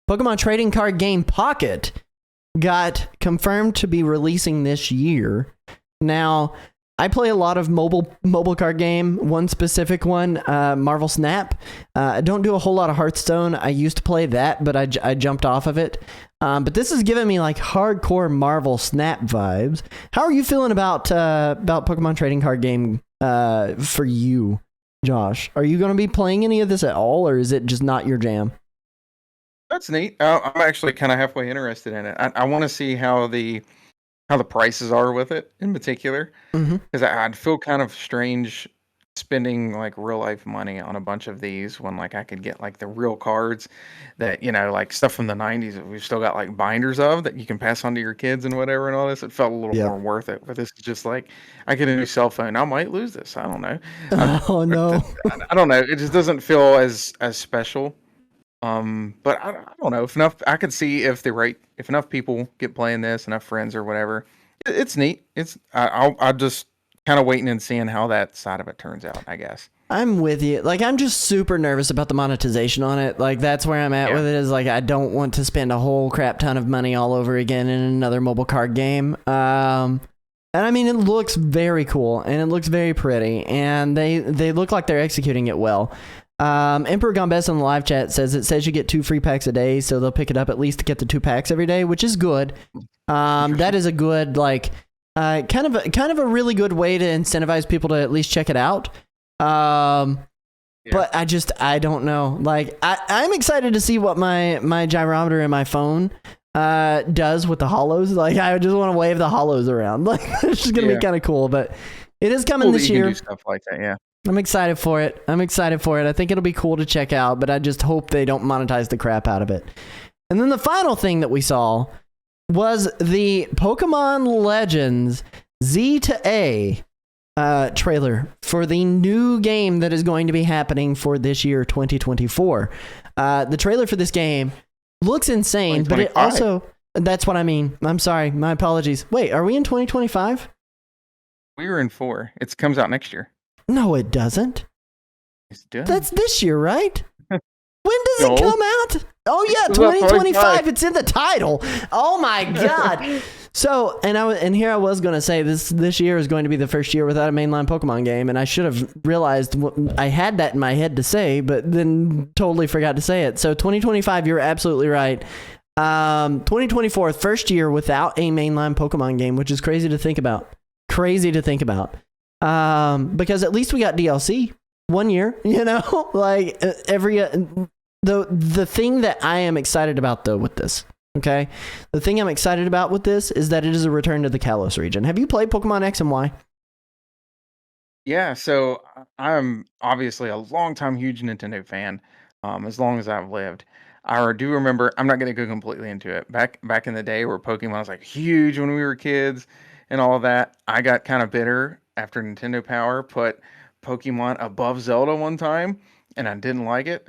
Pokemon trading card game Pocket got confirmed to be releasing this year. Now, I play a lot of mobile card game, one specific one, Marvel Snap. I don't do a whole lot of Hearthstone. I used to play that, but I jumped off of it. But this is giving me like hardcore Marvel Snap vibes. How are you feeling about Pokemon trading card game for you, Josh? Are you going to be playing any of this at all, or is it just not your jam? That's neat. I'm actually kind of halfway interested in it. I want to see how the prices are with it in particular, because I'd feel kind of strange spending like real life money on a bunch of these when like I could get like the real cards that, like stuff from the 90s that we've still got like binders of that you can pass on to your kids and whatever and all this. It felt a little Yep. more worth it. But this is just like I get a new cell phone. I might lose this. I don't know. Oh no. I don't know. It just doesn't feel as special. But I don't know if enough. I could see if enough people get playing this, enough friends or whatever. It's neat. I'll just kind of waiting and seeing how that side of it turns out, I guess. I'm with you. Like, I'm just super nervous about the monetization on it. Like, that's where I'm at with it, is like, I don't want to spend a whole crap ton of money all over again in another mobile card game. And I mean, it looks very cool and it looks very pretty, and they look like they're executing it well. Emperor Gombest in the live chat says it says you get 2 free packs a day, so they'll pick it up at least to get the 2 packs every day, which is good. That is a good, like, kind of a really good way to incentivize people to at least check it out. But I don't know. Like, I'm excited to see what my gyrometer in my phone does with the hollows. Like, I just want to wave the hollows around. Like, it's just gonna be kind of cool. But it is coming this year. You can do stuff like that, yeah. I'm excited for it. I think it'll be cool to check out, but I just hope they don't monetize the crap out of it. And then the final thing that we saw was the Pokemon Legends Z to A trailer for the new game that is going to be happening for this year, 2024. The trailer for this game looks insane, but it also... That's what I mean. I'm sorry. My apologies. Wait, are we in 2025? We were in 4. It comes out next year. No, it doesn't. That's this year, right? When does it come out? Oh yeah, 2025. It's in the title. Oh my god. So, and here I was going to say this year is going to be the first year without a mainline Pokemon game, and I should have realized I had that in my head to say, but then totally forgot to say it. So 2025, you're absolutely right. 2024, first year without a mainline Pokemon game, which is crazy to think about. Because at least we got DLC 1 year, like the thing that I am excited about though with this, okay? The thing I'm excited about with this is that it is a return to the Kalos region. Have you played Pokemon X and Y? Yeah, so I'm obviously a longtime huge Nintendo fan, as long as I've lived. I do remember, I'm not going to go completely into it. Back in the day where Pokemon was like huge when we were kids and all of that, I got kind of bitter after Nintendo Power put Pokemon above Zelda one time, and I didn't like it.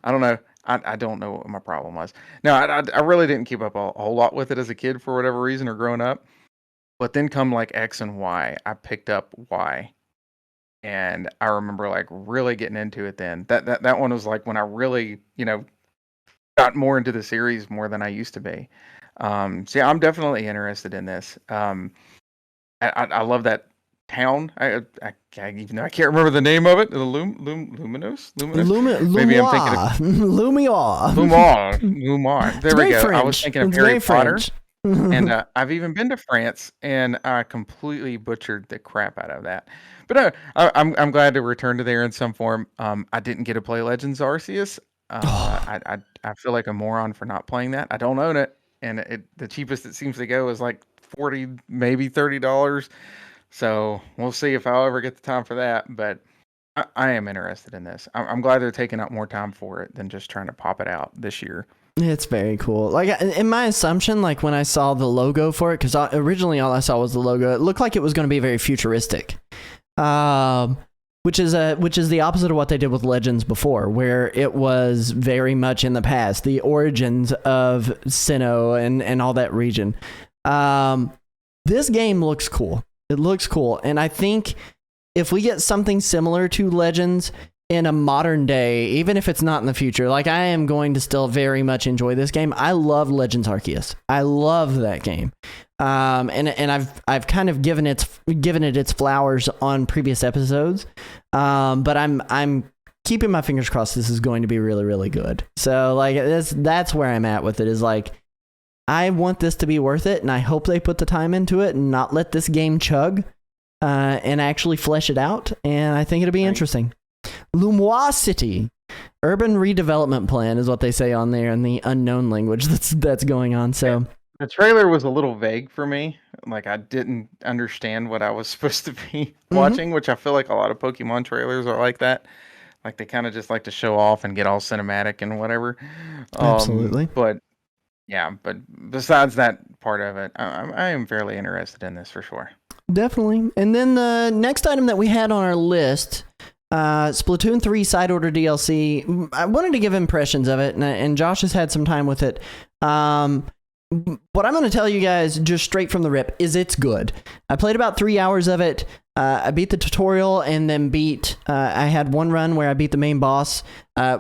I don't know. I don't know what my problem was. No, I really didn't keep up a whole lot with it as a kid for whatever reason or growing up. But then come like X and Y, I picked up Y. And I remember like really getting into it then. That one was like when I really, got more into the series more than I used to be. So yeah, I'm definitely interested in this. I love that town. I even though I can't remember the name of it. The Luminous. Maybe I'm thinking of Lumar. There we go. French. I was thinking of Harry Potter. And I've even been to France, and I completely butchered the crap out of that. But I'm glad to return to there in some form. I didn't get to play Legends Arceus. I feel like a moron for not playing that. I don't own it, and the cheapest it seems to go is like $40, maybe $30. So we'll see if I'll ever get the time for that. But I am interested in this. I'm glad they're taking up more time for it than just trying to pop it out this year. It's very cool. Like, in my assumption, like when I saw the logo for it, because originally all I saw was the logo, it looked like it was going to be very futuristic, which is the opposite of what they did with Legends before, where it was very much in the past, the origins of Sinnoh and all that region. This game looks cool. It looks cool, and I think if we get something similar to Legends in a modern day, even if it's not in the future, like I am going to still very much enjoy this game. I love Legends Arceus. I love that game. And I've kind of given it its flowers on previous episodes. But I'm keeping my fingers crossed this is going to be really, really good. So like that's where I'm at with it, is like I want this to be worth it, and I hope they put the time into it and not let this game chug and actually flesh it out. And I think it'll be interesting. Lumois City, urban redevelopment plan is what they say on there in the unknown language that's going on. So The trailer was a little vague for me. Like I didn't understand what I was supposed to be Mm-hmm. watching, which I feel like a lot of Pokemon trailers are like that. Like they kind of just like to show off and get all cinematic and whatever. Absolutely. But yeah, but besides that part of it, I am fairly interested in this for sure. Definitely. And then the next item that we had on our list, Splatoon 3 side order DLC. I wanted to give impressions of it, and Josh has had some time with it. What I'm going to tell you guys just straight from the rip is it's good. I played about 3 hours of it. I beat the tutorial and then I had one run where I beat the main boss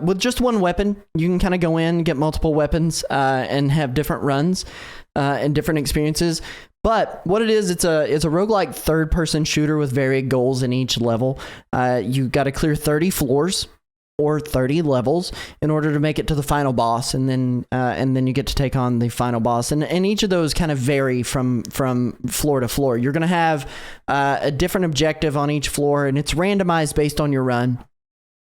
with just one weapon. You can kind of go in, get multiple weapons, and have different runs and different experiences. But what it is, it's a roguelike third-person shooter with varied goals in each level. You got to clear 30 floors or 30 levels in order to make it to the final boss, and then you get to take on the final boss. And each of those kind of vary from floor to floor. You're going to have a different objective on each floor, and it's randomized based on your run.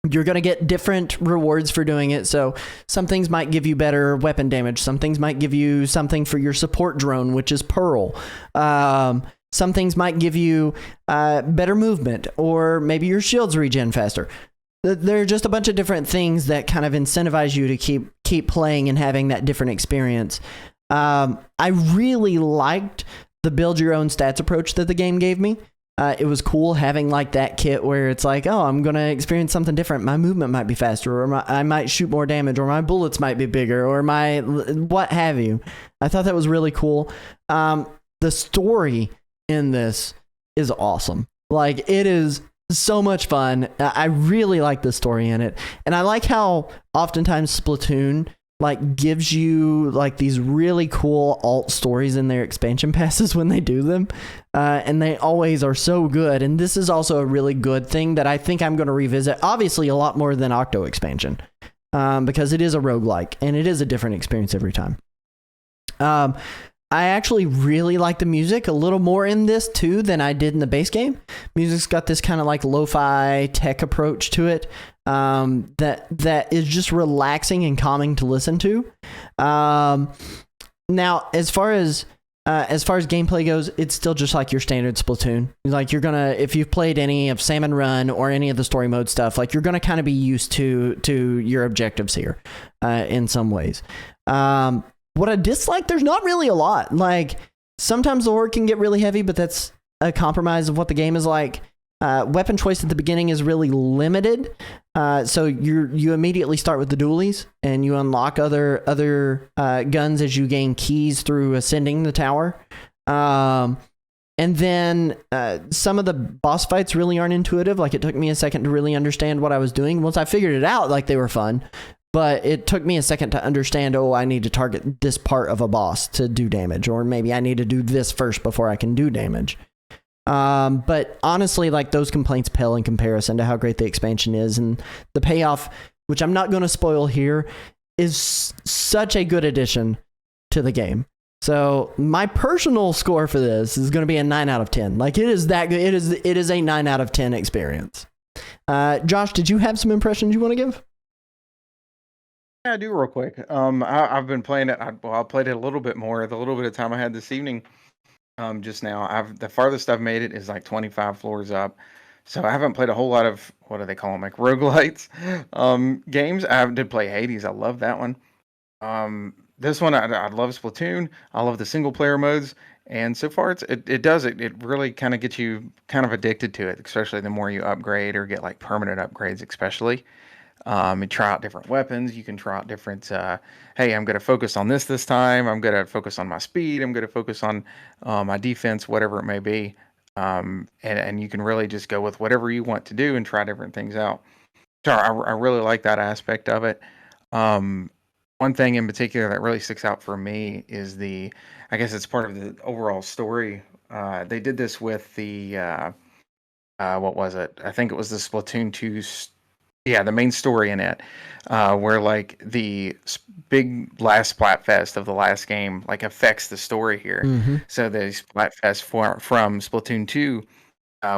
You're going to get different rewards for doing it. So some things might give you better weapon damage. Some things might give you something for your support drone, which is Pearl. Some things might give you better movement, or maybe your shields regen faster. There are just a bunch of different things that kind of incentivize you to keep playing and having that different experience. I really liked the build your own stats approach that the game gave me. It was cool having like that kit where it's like, oh, I'm going to experience something different. My movement might be faster, or I might shoot more damage, or my bullets might be bigger, or my what have you. I thought that was really cool. The story in this is awesome. Like, it is so much fun. I really like the story in it. And I like how oftentimes Splatoon like gives you like these really cool alt stories in their expansion passes when they do them, and they always are so good. And this is also a really good thing that I think I'm going to revisit, obviously a lot more than Octo expansion, because it is a roguelike and it is a different experience every time. I actually really like the music a little more in this too than I did in the base game. Music's got this kind of like lo-fi tech approach to it, that is just relaxing and calming to listen to. Now, as far as gameplay goes, it's still just like your standard Splatoon. Like, you're gonna, if you've played any of Salmon Run or any of the story mode stuff, like, you're gonna kind of be used to your objectives here, in some ways. What I dislike, there's not really a lot. Like, sometimes the horde can get really heavy, but that's a compromise of what the game is like. Weapon choice at the beginning is really limited. So you immediately start with the dualies, and you unlock other guns as you gain keys through ascending the tower. And then some of the boss fights really aren't intuitive. Like, it took me a second to really understand what I was doing. Once I figured it out, like, they were fun. But it took me a second to understand, oh, I need to target this part of a boss to do damage, or maybe I need to do this first before I can do damage. But honestly, like, those complaints pale in comparison to how great the expansion is, and the payoff, which I'm not going to spoil here, is such a good addition to the game. So my personal score for this is going to be a 9 out of 10. Like, it is that good. It is a 9 out of 10 experience. Josh, did you have some impressions you want to give? Yeah, I do real quick. I've been playing it. I played it a little bit more. The little bit of time I had this evening, just now. The farthest I've made it is like 25 floors up. So I haven't played a whole lot of, what do they call them, like roguelites games. I did play Hades. I love that one. This one, I love Splatoon. I love the single player modes, and so far it really kind of gets you kind of addicted to it, especially the more you upgrade or get like permanent upgrades, especially. You try out different weapons. You can try out different. Hey, I'm going to focus on this time. I'm going to focus on my speed. I'm going to focus on my defense, whatever it may be. And you can really just go with whatever you want to do and try different things out. So I really like that aspect of it. One thing in particular that really sticks out for me is I guess it's part of the overall story. They did this with what was it? I think it was the Splatoon 2. Yeah, the main story in it, where like the big last Splatfest of the last game like affects the story here. Mm-hmm. So the Splatfest from Splatoon 2,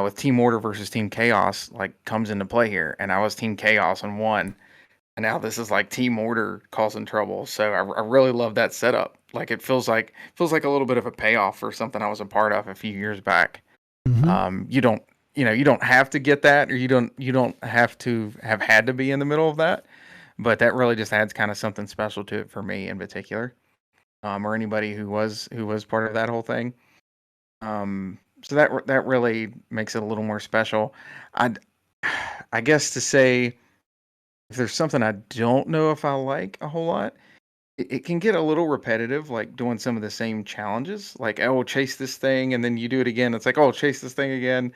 with Team Order versus Team Chaos, like, comes into play here, and I was Team Chaos and won, and now this is like Team Order causing trouble. So I really love that setup. Like it feels like a little bit of a payoff for something I was a part of a few years back. Mm-hmm. You don't have to get that, or you don't have to have had to be in the middle of that, but that really just adds kind of something special to it for me in particular, or anybody who was part of that whole thing. So that really makes it a little more special. I I guess to say if there's something I don't know if I like a whole lot, it can get a little repetitive, like doing some of the same challenges, like oh chase this thing, and then you do it again. It's like oh chase this thing again.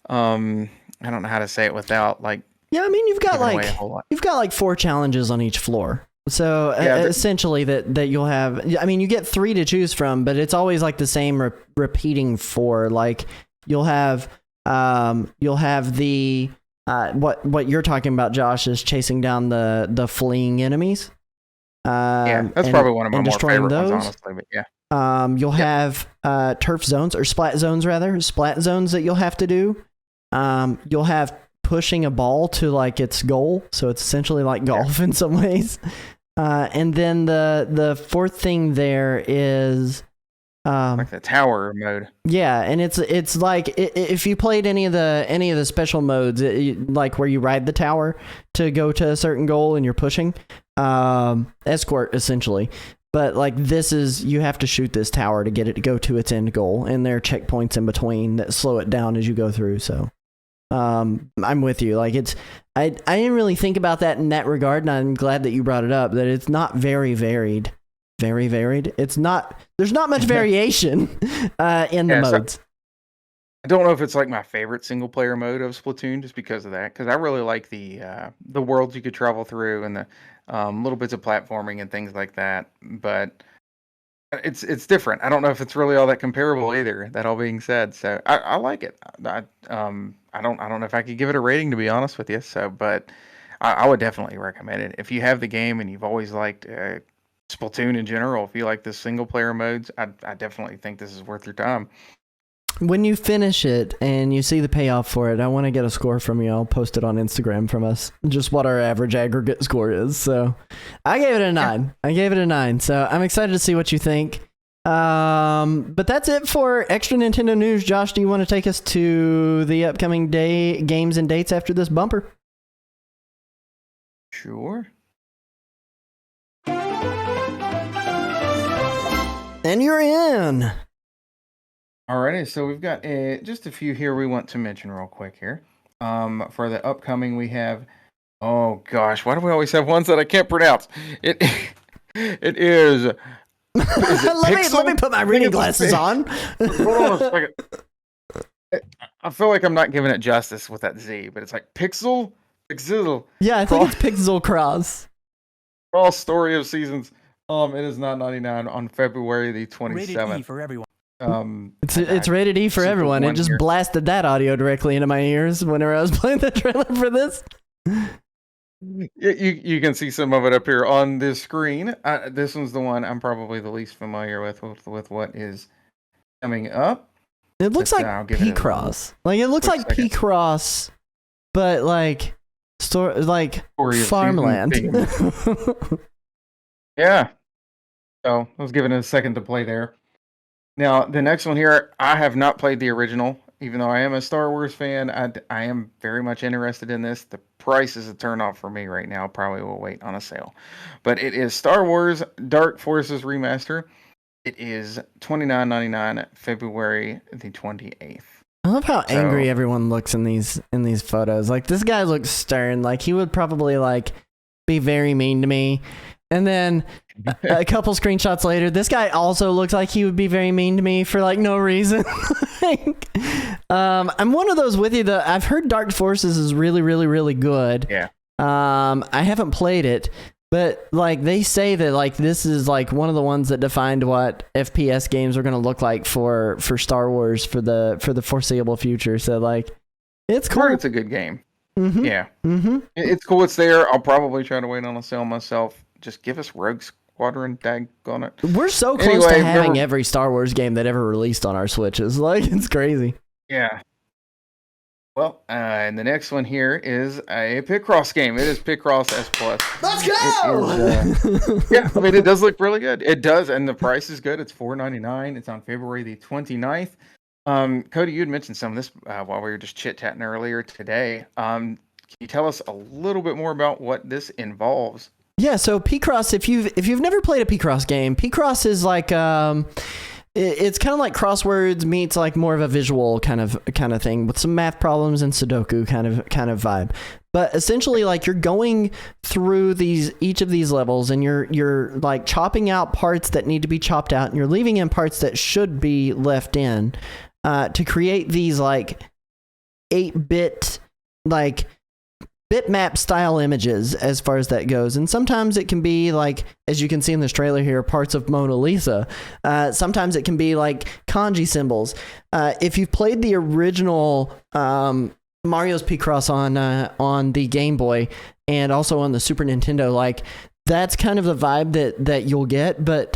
Um, I don't know how to say it without like Yeah, I mean giving away a whole lot. you've got like 4 challenges on each floor. So Yeah, essentially that you'll have, I mean, you get 3 to choose from, but it's always like the same repeating 4. Like you'll have the what you're talking about, Josh, is chasing down the fleeing enemies. yeah, that's and, probably one of my and more destroying favorite ones, those. honestly. But yeah, You'll Yep. have turf zones or splat zones that you'll have to do. You'll have pushing a ball to like its goal, so it's essentially like golf in some ways. And then the fourth thing there is like the tower mode. yeah, and it's like if you played any of the special modes, like where you ride the tower to go to a certain goal and you're pushing, escort essentially. But like this is, you have to shoot this tower to get it to go to its end goal, and there are checkpoints in between that slow it down as you go through. So I'm with you. Like I didn't really think about that in that regard, and I'm glad that you brought it up. That it's not very varied. Very varied. It's not. There's not much variation in the Yeah, so modes. I don't know if it's like my favorite single player mode of Splatoon, just because of that. Because I really like the worlds you could travel through and the little bits of platforming and things like that. But it's different. I don't know if it's really all that comparable either. That all being said, so I like it. I don't know if I could give it a rating, to be honest with you. So, but I would definitely recommend it if you have the game and you've always liked Splatoon in general. If you like the single player modes, I definitely think this is worth your time. When you finish it and you see the payoff for it, I want to get a score from you. I'll post it on Instagram from us, just what our average aggregate score is. So I gave it a 9. I gave it a 9. So I'm excited to see what you think. But that's it for extra Nintendo news. Josh, do you want to take us to the upcoming games and dates after this bumper? Sure. And you're in. Alrighty, so we've got just a few here we want to mention real quick here. For the upcoming, we have. Oh gosh, why do we always have ones that I can't pronounce? It it is. Is it let me put my reading glasses on. Hold on a second. I feel like I'm not giving it justice with that Z, but it's like Pixel. Yeah, I think it's Pixel Cross. Cross Story of Seasons. It is not 99 on February the 27th. Rated E for everyone. It's rated E for everyone. It just blasted that audio directly into my ears whenever I was playing the trailer for this. You can see some of it up here on this screen. This one's the one I'm probably the least familiar with what is coming up. It looks like P-Cross. Like it looks like P-Cross, but like farmland. Yeah. So I was giving it a second to play there. Now, the next one here, I have not played the original, even though I am a Star Wars fan. I am very much interested in this. The price is a turnoff for me right now. Probably will wait on a sale. But it is Star Wars Dark Forces Remaster. It is $29.99, February the 28th. I love how angry everyone looks in these photos. Like this guy looks stern. Like he would probably like be very mean to me. And then a couple screenshots later, this guy also looks like he would be very mean to me for like no reason. I'm one of those with you that I've heard Dark Forces is really, really, really good. Yeah. I haven't played it, but like they say that like this is like one of the ones that defined what FPS games are going to look like for Star Wars for the foreseeable future. So like it's cool. It's a good game. Mm-hmm. Yeah. Mm-hmm. It's cool. It's there. I'll probably try to wait on a sale myself. Just give us Rogue Squadron, daggone it. We're so close to having every Star Wars game that ever released on our Switches. Like, it's crazy. Yeah. Well, and the next one here is a Picross game. It is Picross S Plus. Let's go! Yeah, I mean, it does look really good. It does, and the price is good. It's $4.99. It's on February the 29th. Cody, you had mentioned some of this while we were just chit-chatting earlier today. Can you tell us a little bit more about what this involves? Yeah, so Picross, if you've never played a Picross game, Picross is like it's kind of like crosswords meets like more of a visual kind of thing with some math problems and Sudoku kind of vibe. But essentially, like, you're going through each of these levels, and you're like chopping out parts that need to be chopped out, and you're leaving in parts that should be left in to create these like 8-bit like bitmap style images as far as that goes. And sometimes it can be like, as you can see in this trailer here, parts of Mona Lisa. Sometimes it can be like kanji symbols. If you've played the original Mario's Picross on the Game Boy and also on the Super Nintendo, like, that's kind of the vibe that you'll get. But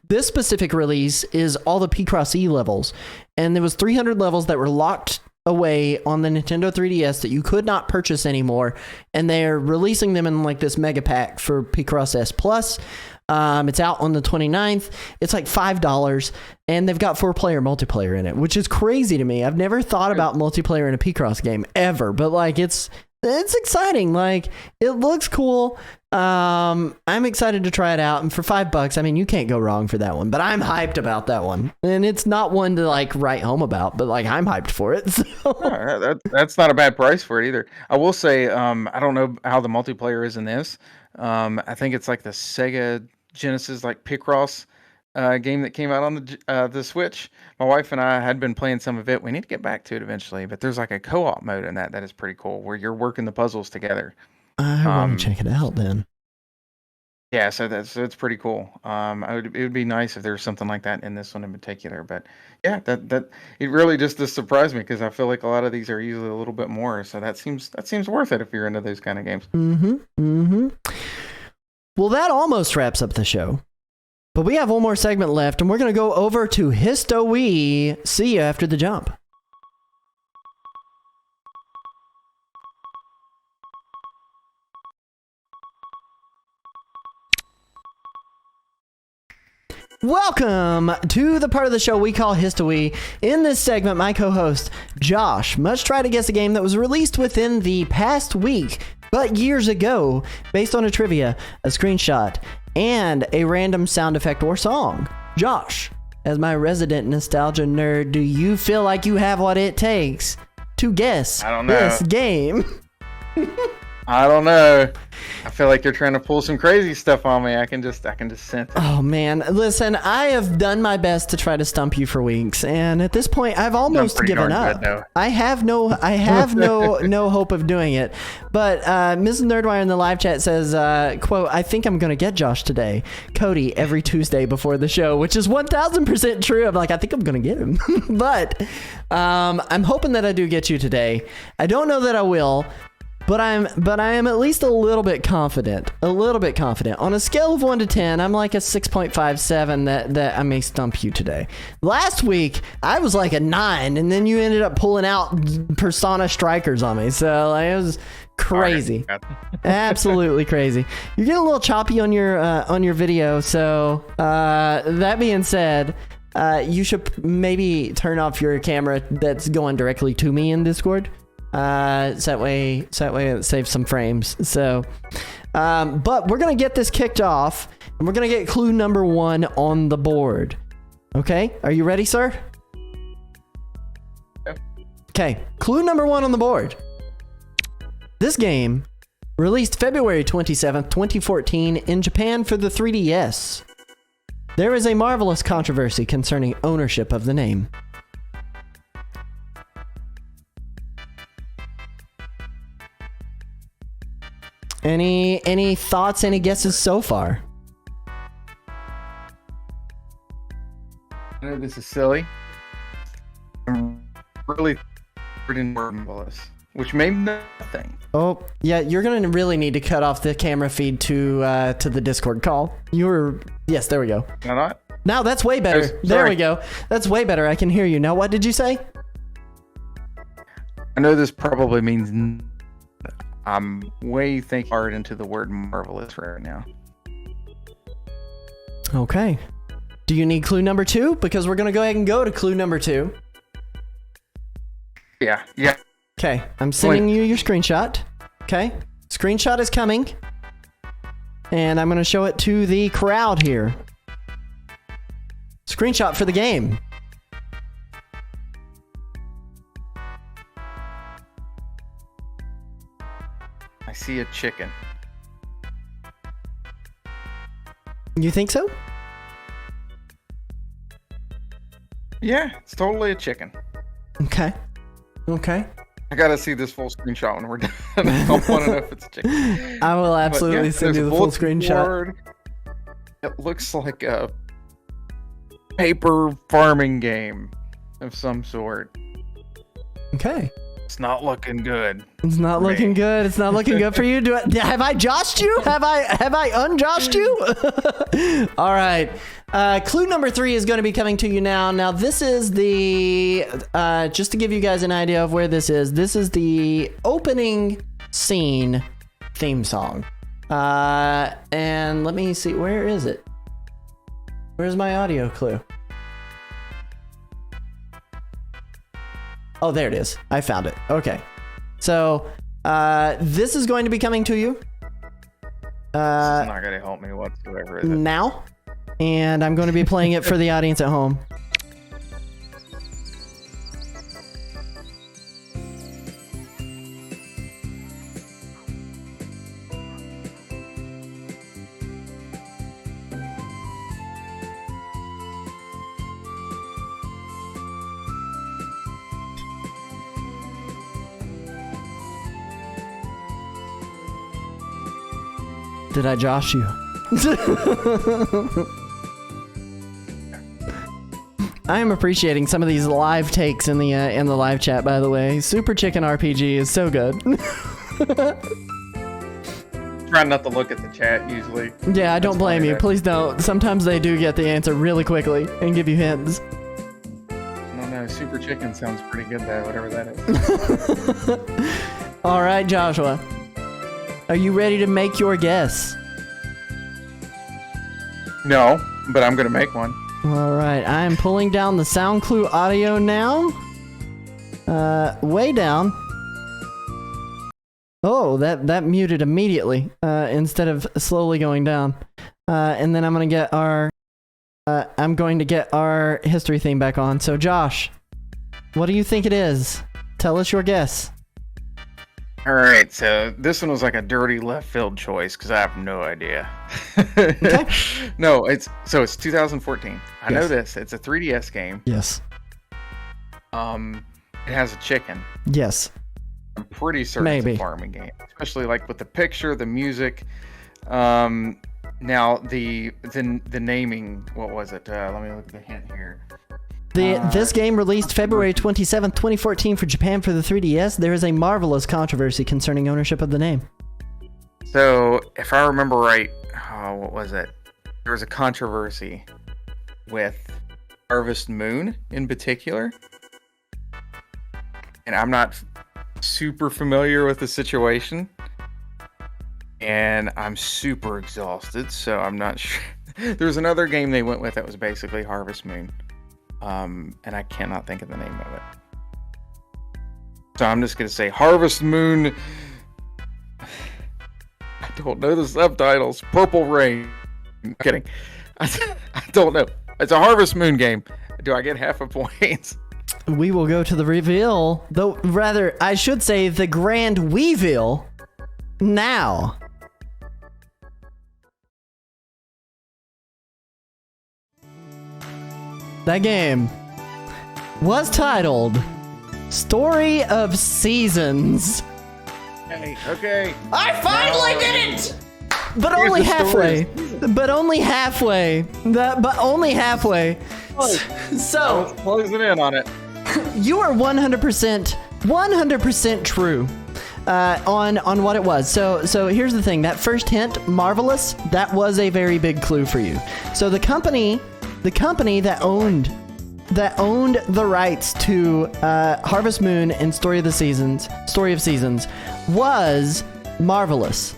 this specific release is all the Picross E levels, and there was 300 levels that were locked away on the Nintendo 3DS that you could not purchase anymore, and they're releasing them in like this mega pack for Picross S Plus. It's out on the 29th. It's like $5, and they've got 4-player multiplayer in it, which is crazy to me. I've never thought about multiplayer in a Picross game ever, but like it's exciting. Like, it looks cool. I'm excited to try it out, and for $5, I mean, you can't go wrong for that one. But I'm hyped about that one, and it's not one to like write home about, but like, I'm hyped for it. So. That's not a bad price for it either. I will say, I don't know how the multiplayer is in this. I think it's like the Sega Genesis like Picross game that came out on the Switch. My wife and I had been playing some of it. We need to get back to it eventually, but there's like a co-op mode in that is pretty cool, where you're working the puzzles together. I want to check it out then. Yeah, so it's pretty cool. It would be nice if there was something like that in this one in particular. But yeah, that it really just surprised me, because I feel like a lot of these are usually a little bit more. So that seems worth it if you're into those kind of games. Well, that almost wraps up the show, but we have one more segment left, and we're gonna go over to Histowii. See you after the jump. Welcome to the part of the show we call Histowii. In this segment, my co-host, Josh, must try to guess a game that was released within the past week, but years ago, based on a trivia, a screenshot, and a random sound effect or song. Josh, as my resident nostalgia nerd, do you feel like you have what it takes to guess this game? I don't know. I feel like you're trying to pull some crazy stuff on me. I can just sense it. Oh man, listen, I have done my best to try to stump you for weeks, and at this point, I've almost given up. Good, I have no hope of doing it. But Mrs. Nerdwire in the live chat says, "quote I think I'm gonna get Josh today, Cody every Tuesday before the show," which is 1,000% true. I'm like, I think I'm gonna get him, but I'm hoping that I do get you today. I don't know that I will. But I am at least a little bit confident. On a scale of 1 to 10, I'm like a 6.57 that I may stump you today. Last week, I was like a 9, and then you ended up pulling out Persona Strikers on me. So like, it was crazy. Absolutely crazy. You're getting a little choppy on your video. So that being said, you should maybe turn off your camera that's going directly to me in Discord. So that way it saves some frames. So, but we're going to get this kicked off, and we're going to get clue number 1 on the board. Okay. Are you ready, sir? Yep. Okay. Clue number 1 on the board. This game released February 27th, 2014 in Japan for the 3DS. There is a marvelous controversy concerning ownership of the name. Any thoughts, any guesses so far? I know this is silly. I'm really marvelous, which may mean nothing. Oh, yeah, you're going to really need to cut off the camera feed to the Discord call. Yes, there we go. Am I not? Now that's way better. There we go. That's way better. I can hear you. Now, what did you say? I know this probably means I'm way thinking hard into the word marvelous right now. Okay. Do you need clue number 2? Because we're going to go ahead and go to clue number 2. Yeah. Okay, I'm sending you your screenshot. Okay, screenshot is coming. And I'm going to show it to the crowd here. Screenshot for the game. I see a chicken. You think so? Yeah, it's totally a chicken. Okay. I gotta see this full screenshot when we're done. I want to know if it's a chicken. I will absolutely send you the full screenshot. Board. It looks like a paper farming game of some sort. Okay. It's not looking good. It's not looking good. It's not looking good for you. Have I joshed you? Have I unjoshed you? All right. Clue number 3 is going to be coming to you now. Now, this is the just to give you guys an idea of where this is. This is the opening scene theme song. And let me see. Where is it? Where's my audio clue? Oh, there it is. I found it. Okay. So, this is going to be coming to you. This is not going to help me whatsoever, is it? Now. And I'm going to be playing it for the audience at home. Did I josh you? I am appreciating some of these live takes in the live chat, by the way. Super Chicken RPG is so good. Try not to look at the chat usually. Yeah, I don't blame you. Please don't. Sometimes they do get the answer really quickly and give you hints. I don't know. Super Chicken sounds pretty good though, whatever that is. All right, Joshua. Are you ready to make your guess? No, but I'm going to make one. All right, I am pulling down the sound clue audio now. Way down. Oh, that muted immediately instead of slowly going down. And then I'm going to get our history theme back on. So, Josh, what do you think it is? Tell us your guess. All right, so this one was like a dirty left field choice because I have no idea. Okay. No, it's 2014. I know Yes. this. It's a 3DS game. Yes. It has a chicken. Yes. I'm pretty certain Maybe. it's a farming game, especially like with the picture, the music. Now the naming. What was it? Let me look at the hint here. This game released February 27th, 2014 for Japan for the 3DS. There is a marvelous controversy concerning ownership of the name. So, if I remember right, what was it? There was a controversy with Harvest Moon in particular. And I'm not super familiar with the situation. And I'm super exhausted, so I'm not sure. There was another game they went with that was basically Harvest Moon. And I cannot think of the name of it. So I'm just going to say Harvest Moon. I don't know the subtitles. Purple Rain. I'm kidding. I don't know. It's a Harvest Moon game. Do I get half a point? We will go to the reveal, though rather, I should say the grand Weevil now. That game was titled Story of Seasons. Okay. I finally did it! But Here's only the halfway. story. But only halfway. But only halfway. So, Closing in on it. you are 100% true on what it was. So here's the thing. That first hint, marvelous, that was a very big clue for you. So the company that owned that owned the rights to Harvest Moon and Story of Seasons was Marvelous.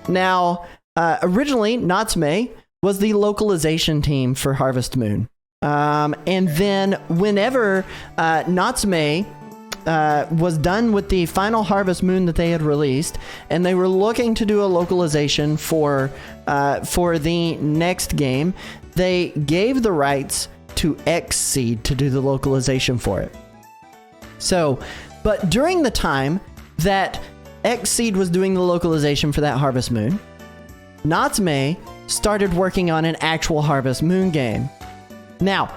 Now, originally, Natsume was the localization team for Harvest Moon. And then whenever Natsume was done with the final Harvest Moon that they had released, and they were looking to do a localization for the next game, they gave the rights to Xseed to do the localization for it. So, but during the time that Xseed was doing the localization for that Harvest Moon, Natsume started working on an actual Harvest Moon game. Now,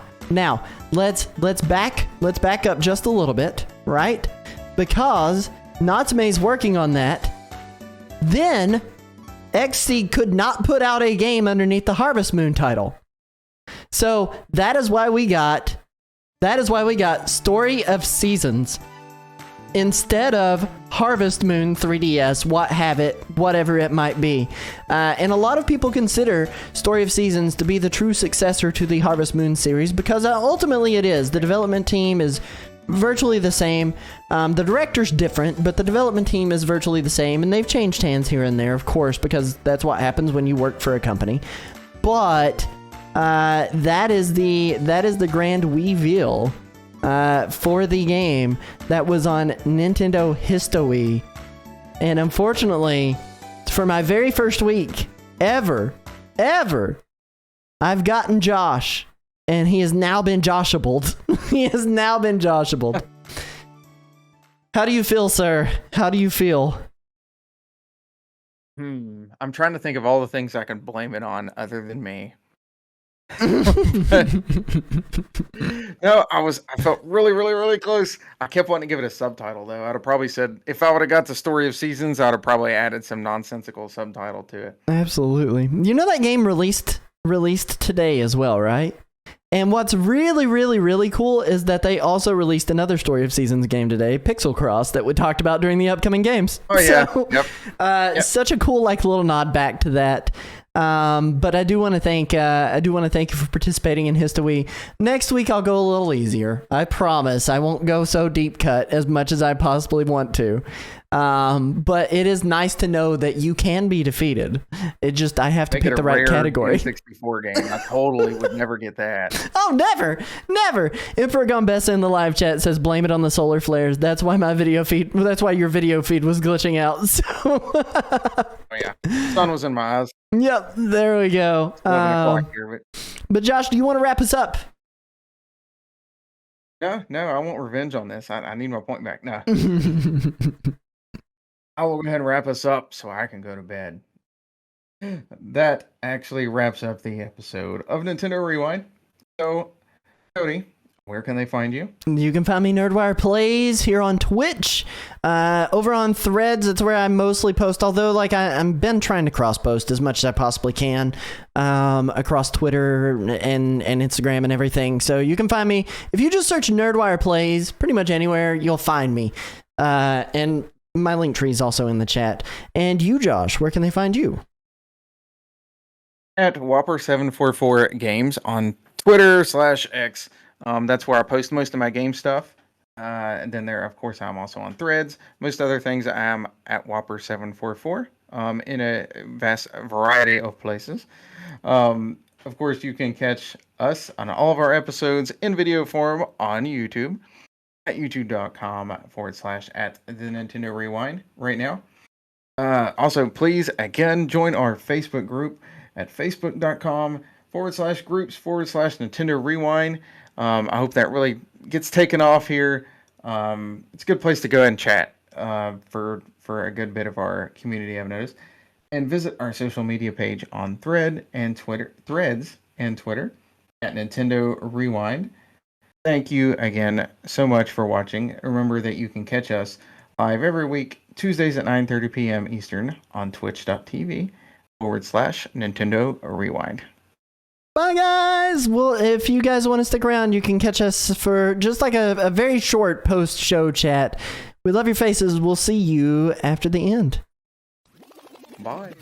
let's back up just a little bit, right? Because Natsume's working on that. Then Xseed could not put out a game underneath the Harvest Moon title. So that is why we got Story of Seasons instead of Harvest Moon 3DS, whatever it might be. And a lot of people consider Story of Seasons to be the true successor to the Harvest Moon series because ultimately it is. The development team is virtually the same. The director's different, but the development team is virtually the same, and they've changed hands here and there, of course, because that's what happens when you work for a company. But that is the grand reveal for the game that was on Nintendo Histowii. And unfortunately, for my very first week ever, I've gotten Josh, and he has now been Joshabled. How do you feel, sir? How do you feel? I'm trying to think of all the things I can blame it on other than me. No, I felt really close. I kept wanting to give it a subtitle though. I'd have probably said, if I would have got the Story of Seasons, I'd have probably added some nonsensical subtitle to it. Absolutely. You know that game released today as well, right? And what's really cool is that they also released another Story of Seasons game today, Pixel Cross, that we talked about during the upcoming games. Oh yeah. So, yep. Such a cool little nod back to that. But I do want to thank you for participating in Histowii. Next week I'll go a little easier. I promise. I won't go so deep cut as much as I possibly want to. But it is nice to know that you can be defeated. I have to pick the right category. 64 game. I totally would never get that. Oh, never. Emperor Gombessa in the live chat says blame it on the solar flares. That's why your video feed was glitching out. So Oh yeah, sun was in my eyes. Yep, there we go. 11 o'clock here, but Josh, do you want to wrap us up? No, I want revenge on this. I need my point back. No. I will go ahead and wrap us up so I can go to bed. That actually wraps up the episode of Nintendo Rewind. So, Cody, where can they find you? You can find me Nerdwire Plays here on Twitch. Over on Threads, it's where I mostly post, although I've been trying to cross-post as much as I possibly can across Twitter and Instagram and everything. So you can find me. If you just search Nerdwire Plays, pretty much anywhere, you'll find me. And my link tree is also in the chat. And you, Josh, where can they find you? At Whopper744 Games on Twitter /X. That's where I post most of my game stuff. And then of course, I'm also on Threads. Most other things, I am at Whopper744 in a vast variety of places. Of course, you can catch us on all of our episodes in video form on YouTube at youtube.com/at the Nintendo Rewind right now. Also, please, again, join our Facebook group at facebook.com/groups/Nintendo Rewind. I hope that really gets taken off here. It's a good place to go and chat for a good bit of our community, I've noticed. And visit our social media page on Threads and Twitter at Nintendo Rewind. Thank you again so much for watching. Remember that you can catch us live every week, Tuesdays at 9:30 p.m. Eastern on twitch.tv/Nintendo Rewind. Bye, guys. Well, if you guys want to stick around, you can catch us for just a very short post-show chat. We love your faces. We'll see you after the end. Bye.